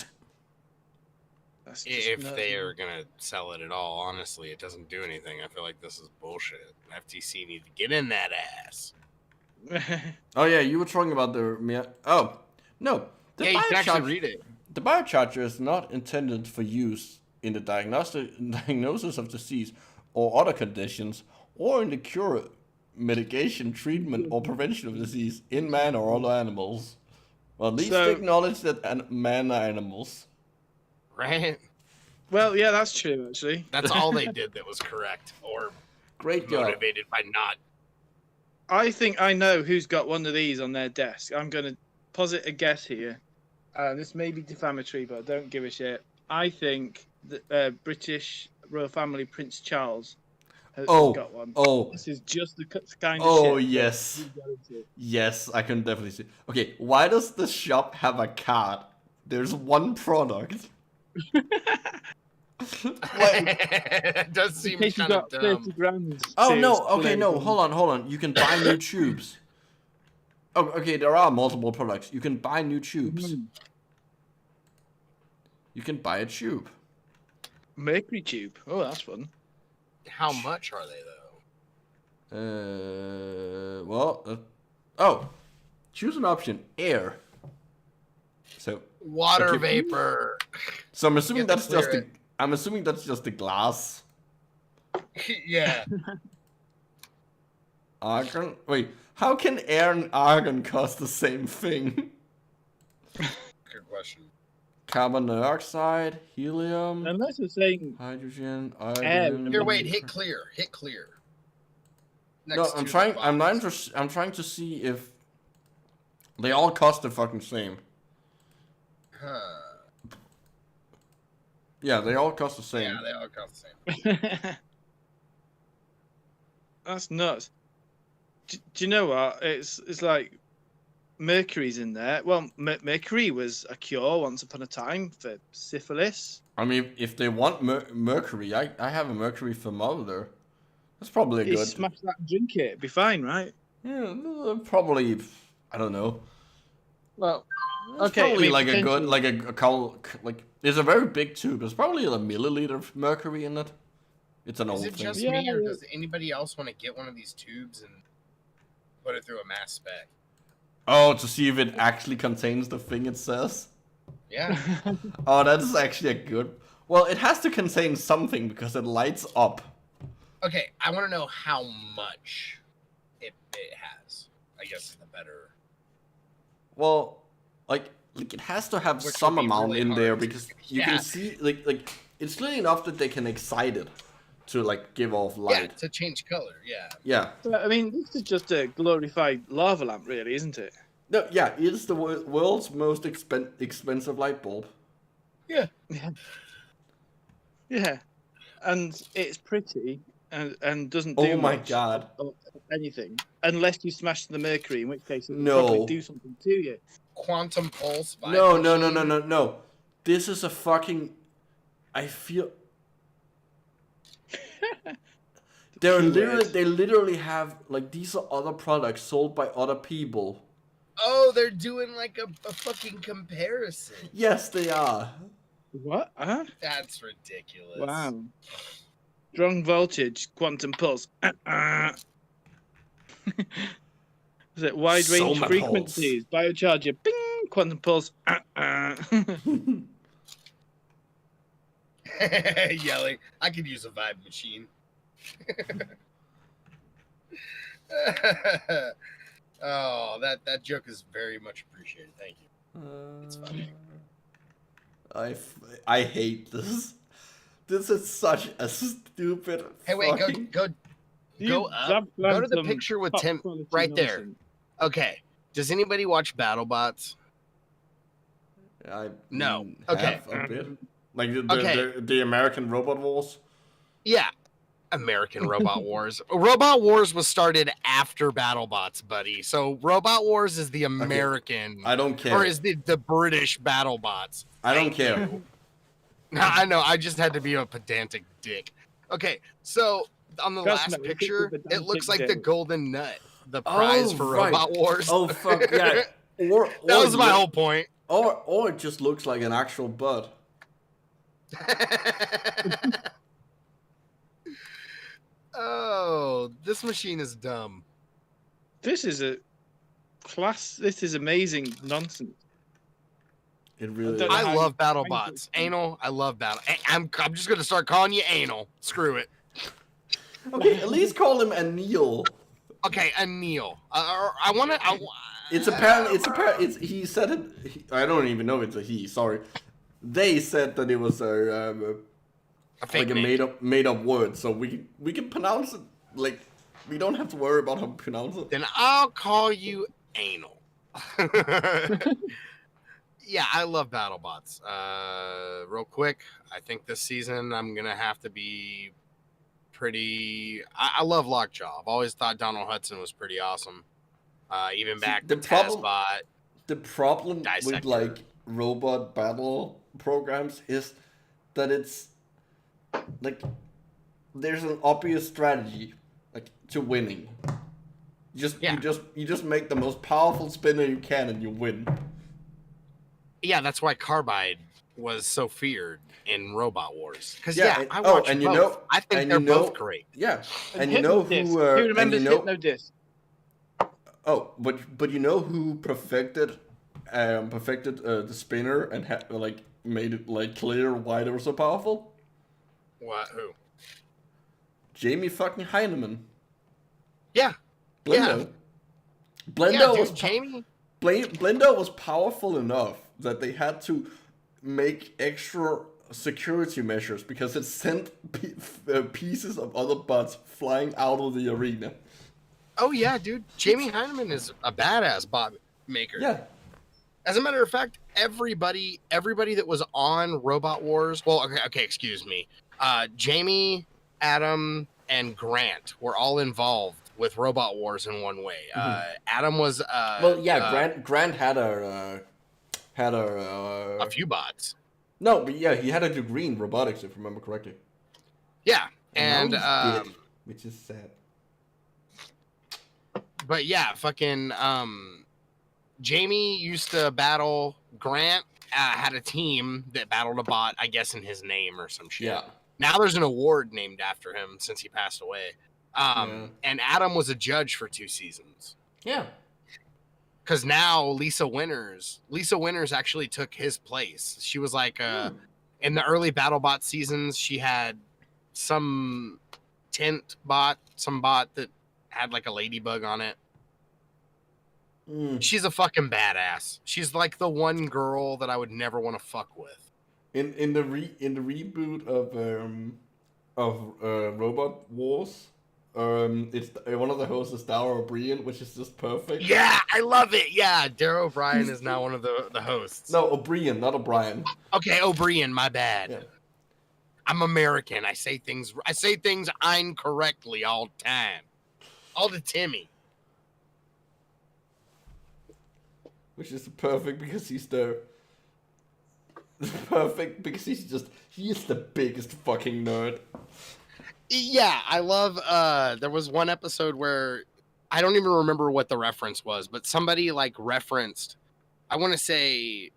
That's just If nuts. they are gonna sell it at all, honestly, it doesn't do anything. I feel like this is bullshit. FTC need to get in that ass. Oh yeah, you were talking about the oh no. The Yeah, you can actually BioCharger- read it. The BioCharger is not intended for use in the diagnosis of disease or other conditions, or in the cure, mitigation, treatment, or prevention of disease in man or other animals. Well, at least So- acknowledge that man are animals. Right? Well, yeah, that's true actually. That's all they did that was correct or Great job. motivated by not. I think I know who's got one of these on their desk. I'm going to posit a guess here. This may be defamatory, but I don't give a shit. I think the British royal family Prince Charles has got one. Oh, This is just the kind of oh shit. yes. he's got into. Yes, I can definitely see. Okay, why does the shop have a card? There's one product. It does In seem case you kind of got dumb. 30 grand. Oh sales no, okay, play no, on- hold on. You can buy new tubes. Oh, okay, there are multiple products. You can buy new tubes. Mhm. You can buy a tube. Mercury tube. Oh, that's fun. How much are they though? Choose an option. Air. So Water Okay. vapor. I'm assuming Get to that's just clear the. I'm assuming that's just the glass. Yeah. Argon. Wait, how can air and argon cost the same thing? Good question. Carbon dioxide, helium, Unless it's saying hydrogen, Air. iodine. Here, wait. Hit clear. Hit clear. No, Next I'm to trying. the I'm box. I'm trying to see if they all cost the fucking same. Huh. Yeah, they all cost the same. Yeah, they all cost the same. That's nuts. Do you know what? It's like mercury's in there. Well, mercury was a cure once upon a time for syphilis. I mean, if they want mercury, I have a mercury thermometer. That's probably a You good. smash that and drink it, it'd be fine, right? Yeah, probably. I don't know. Well, It's okay. probably I mean, like a like it's a very big tube. There's probably a milliliter of mercury in it. It's an Is old it thing. just Yeah, me, or yeah. does anybody else want to get one of these tubes and put it through a mass spec? Oh, to see if it actually contains the thing it says. Yeah. Oh, that's actually a good. Well, it has to contain something because it lights up. Okay, I want to know how much it has. I guess is the better. Well, like it has to have Which some would be amount really in hard there to- because you Yeah. can see like it's clear enough that they can excite it to like give off Yeah, light. to change color. Yeah. Yeah. I mean, this is just a glorified lava lamp, really, isn't it? No, yeah, it's the world's most expensive light bulb. Yeah. Yeah, and it's pretty and doesn't do Oh my much god. of anything unless you smash the mercury, in which case it will No. probably do something to you. Quantum pulse. vibe No. machine. This is a fucking. I feel. They literally have like these are other products sold by other people. Oh, they're doing like a fucking comparison. Yes, they are. What? Huh? That's ridiculous. Wow. Strong voltage, quantum pulse. Is it wide range Soma frequencies? BioCharger, bing, quantum pulse. Yelling. I could use a vibe machine. Oh, that joke is very much appreciated. Thank you. It's funny. I hate this. This is such a stupid. Hey, wait, fucking... go up. Go to the picture with Tim right there. Okay. Does anybody watch BattleBots? No. Okay. A bit. Like Okay. the American Robot Wars. Yeah. American Robot Wars. Robot Wars was started after BattleBots, buddy. So Robot Wars is the American. I don't care. Or is the British BattleBots. I don't care. No, I know. I just had to be a pedantic dick. Okay, so on the Trust last me, picture, it's a it looks like the pedantic golden nut, the prize for right. Robot Wars. Oh fuck yeah! Or That was my whole point. Or it just looks like an actual butt. Oh, this machine is dumb. This is a class. This is amazing nonsense. It really. don't Is. know I how love you- BattleBots. Anal, I love Battle. I'm just gonna start calling you Anal. Screw it. Okay, at least call him Anil. Okay, Anil. I wanna. It's apparently. It's he said it. I don't even know it's a he. Sorry. They said that it was a fake like a name. made up word, so we can pronounce it like we don't have to worry about how to pronounce it. Then I'll call you Anal. Yeah, I love BattleBots. Real quick, I think this season I'm gonna have to be pretty. I love Lockjaw. I've always thought Donald Hudson was pretty awesome. Even back the to problem- Tazbot. The problem Dissector. with like robot battle programs is that it's like there's an obvious strategy like to winning. You just make the most powerful spinner you can and you win. Yeah, that's why Carbide was so feared in Robot Wars. Because Yeah, I and- watch and both. you know- I think and they're you know- both great. Yeah, and you know Hypnodisc. who Who remembers and you know, Hypnodisc? oh, but you know who perfected the spinner and like made it like clear why they were so powerful? What? Who? Jamie fucking Heineman. Yeah. Blendo. Yeah, Blendo dude, was Jamie. Blendo was powerful enough that they had to make extra security measures because it sent pieces of other bots flying out of the arena. Oh yeah, dude. Jamie Heineman is a badass bot maker. Yeah. As a matter of fact, everybody that was on Robot Wars. Well, okay, excuse me. Jamie, Adam, and Grant were all involved with Robot Wars in one way. Adam was Grant had a few bots. No, but yeah, he had a degree in robotics, if I remember correctly. Yeah, and now he's dead, which is sad. But yeah, fucking Jamie used to battle. Grant had a team that battled a bot, I guess, in his name or some shit. Yeah. Now there's an award named after him since he passed away. And Adam was a judge for 2 seasons. Yeah. Because now Lisa Winters actually took his place. She was like, in the early BattleBot seasons, she had some bot that had like a ladybug on it. She's a fucking badass. She's like the one girl that I would never want to fuck with. In the reboot of Robot Wars, it's one of the hosts is Dara O'Brien, which is just perfect. Yeah, I love it. Yeah, Dara O'Brien is now one of the hosts. No, O'Brien, not O'Brien. Okay, O'Brien, my bad. Yeah. I'm American. I say things incorrectly all the time. All the Timmy. Which is perfect because he's the perfect because he is the biggest fucking nerd. Yeah, I love there was one episode where I don't even remember what the reference was, but somebody like referenced, I want to say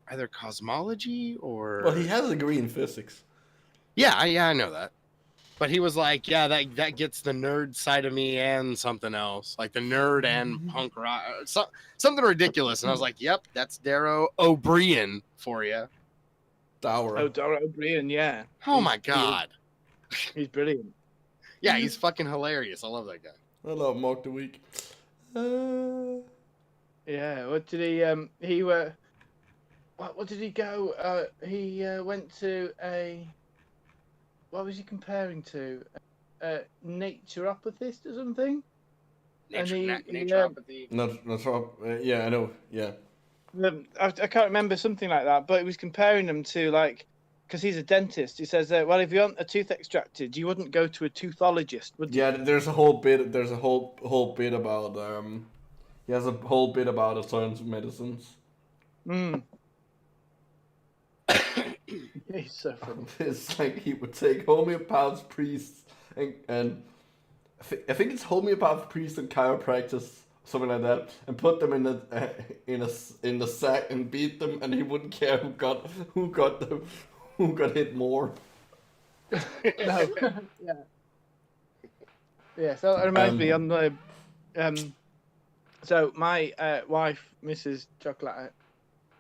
either cosmology or Well, he has a degree in physics. Yeah, I know that. But he was like, yeah, that gets the nerd side of me and something else, like the nerd and punk rock, something ridiculous. And I was like, yep, that's Dara O'Brien for you. Dara O'Brien, yeah. Oh my god, he's brilliant. Yeah, he's fucking hilarious. I love that guy. I love Mark the Week. Yeah, what did he what did he go? He went to a. What was he comparing to? Naturopathist or something? Naturopathy. Yeah, I know. Yeah. I can't remember something like that, but he was comparing them to like, because he's a dentist. He says, well, if you want a tooth extracted, you wouldn't go to a toothologist, would you? Yeah, there's a whole bit. There's a whole bit about. He has a whole bit about alternative medicines. He's so funny. It's like he would take homeopaths, priests, and I think it's homeopath priests and chiropractors, something like that, and put them in the sack and beat them, and he wouldn't care who got hit more. No. Yeah. So it reminds me on the So my wife, Mrs. Chocolate,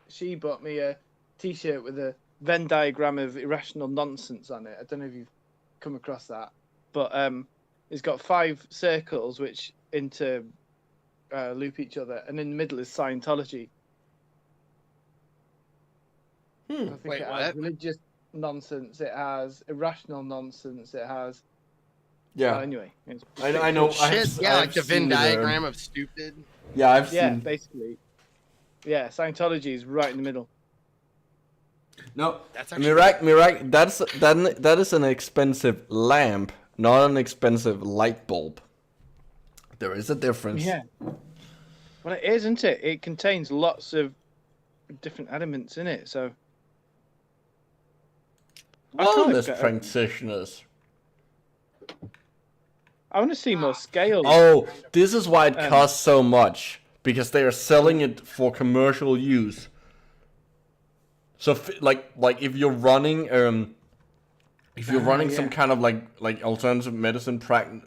she bought me a T-shirt with a Venn diagram of irrational nonsense on it. I don't know if you've come across that, but it's got 5 circles which loop each other, and in the middle is Scientology. I think Wait, it what? has religious nonsense. It has irrational nonsense. It has. Yeah. Anyway, I know. Shit, like the Venn diagram of stupid. Yeah, I've seen. Yeah, basically. Yeah, Scientology is right in the middle. No, That's actually Mirak, that is an expensive lamp, not an expensive light bulb. There is a difference. Yeah. Well, it is, isn't it? It contains lots of different elements in it, so. Wellness practitioners. I want to see more scale. Oh, this is why it costs so much, because they are selling it for commercial use. So, like if you're running, some kind of like alternative medicine practice,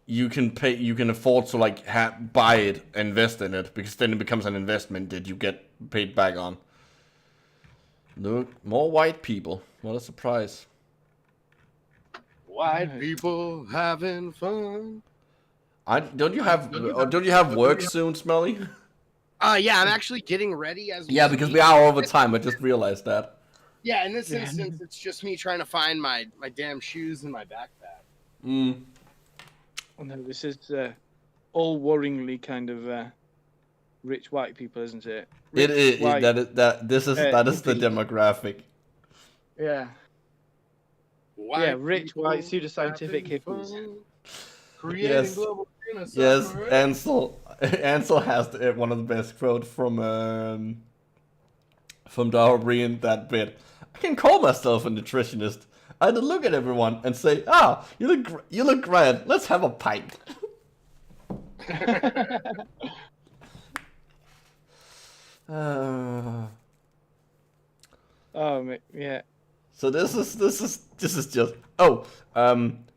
you can afford to buy it, invest in it, because then it becomes an investment that you get paid back on. Look, more white people. What a surprise. White people having fun. Don't you have work soon, Smelly? Yeah, I'm actually getting ready as Yeah, because we are over time. I just realized that. Yeah, in this instance, it's just me trying to find my damn shoes and my backpack. Oh, no, this is all worryingly kind of rich white people, isn't it? It Rich, is white, that is the hippies. demographic. Yeah. Yeah, rich, white, pseudoscientific hippies. Creating Yes. global genocide. Yes, right? Ansel has one of the best quotes from Darwin, that bit. I can call myself a nutritionist. I'd look at everyone and say, "Ah, you look grand. Let's have a pint." Oh, yeah. So this is just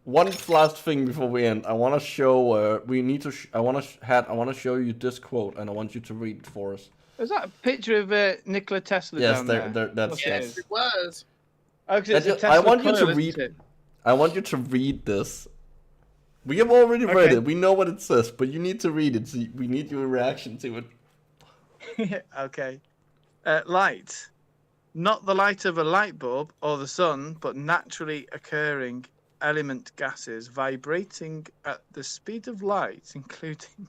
one last thing before we end. I want to show I want to show you this quote, and I want you to read it for us. Is that a picture of Nikola Tesla Yes, down there? that's Yes, it was. Oh, 'cause it's a I Tesla want you to coil, isn't read. it? I want you to read this. We have already read Okay. it. We know what it says, but you need to read it. So we need your reaction to it. Okay. Light. Not the light of a light bulb or the sun, but naturally occurring element gases vibrating at the speed of light, including...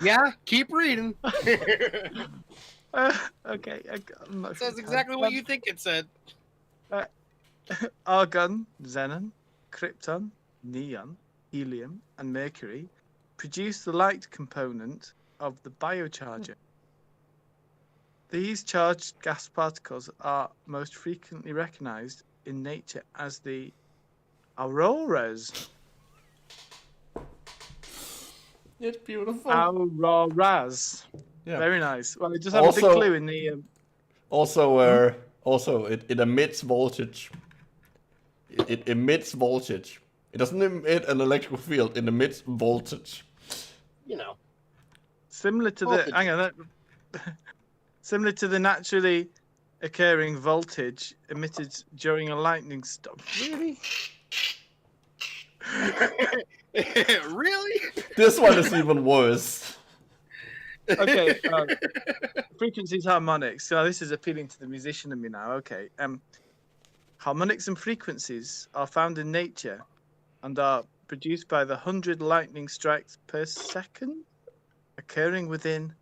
Yeah, keep reading. Okay. I'm not sure. Says exactly what you think it said. Argon, xenon, krypton, neon, helium, and mercury produce the light component of the BioCharger. These charged gas particles are most frequently recognized in nature as the auroras. It's beautiful. Auroras. Yeah. Very nice. Well, it just have a big Also- clue in the... Also, it emits voltage. It emits voltage. It doesn't emit an electrical field. It emits voltage. You know. Similar to Voltage. the... Hang on. Similar to the naturally occurring voltage emitted during a lightning storm. Really? Really? This one is even worse. Okay. Frequencies, harmonics. So this is appealing to the musician in me now. Okay. Harmonics and frequencies are found in nature and are produced by the 100 lightning strikes per second occurring within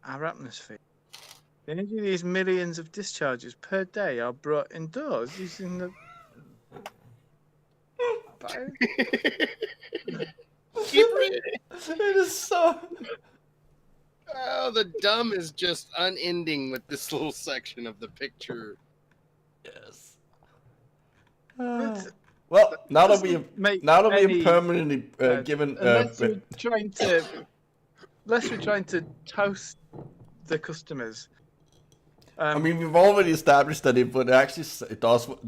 our atmosphere. The energy of these millions of discharges per day are brought indoors using the... Keep reading. It is so. Oh, the dumb is just unending with this little section of the picture. Yes. Well, now that we have Make permanently given. unless we're trying to toast the customers. I mean, we've already established that it would actually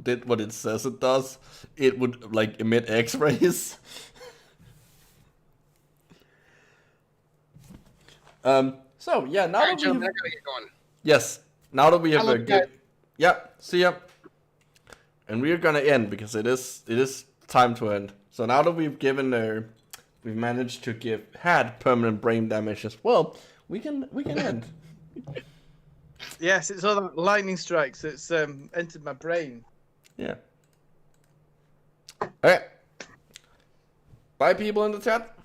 did what it says it does. It would like emit X-rays. So yeah, now Alright, that gentlemen, we I gotta get going. yes, now that we have Hello, a good, yeah, see ya. And we're gonna end because it is time to end. So now that we've we've managed to had permanent brain damage as well, we can end. Yes, it's all that lightning strikes that's entered my brain. Yeah. Alright. Bye, people in the chat.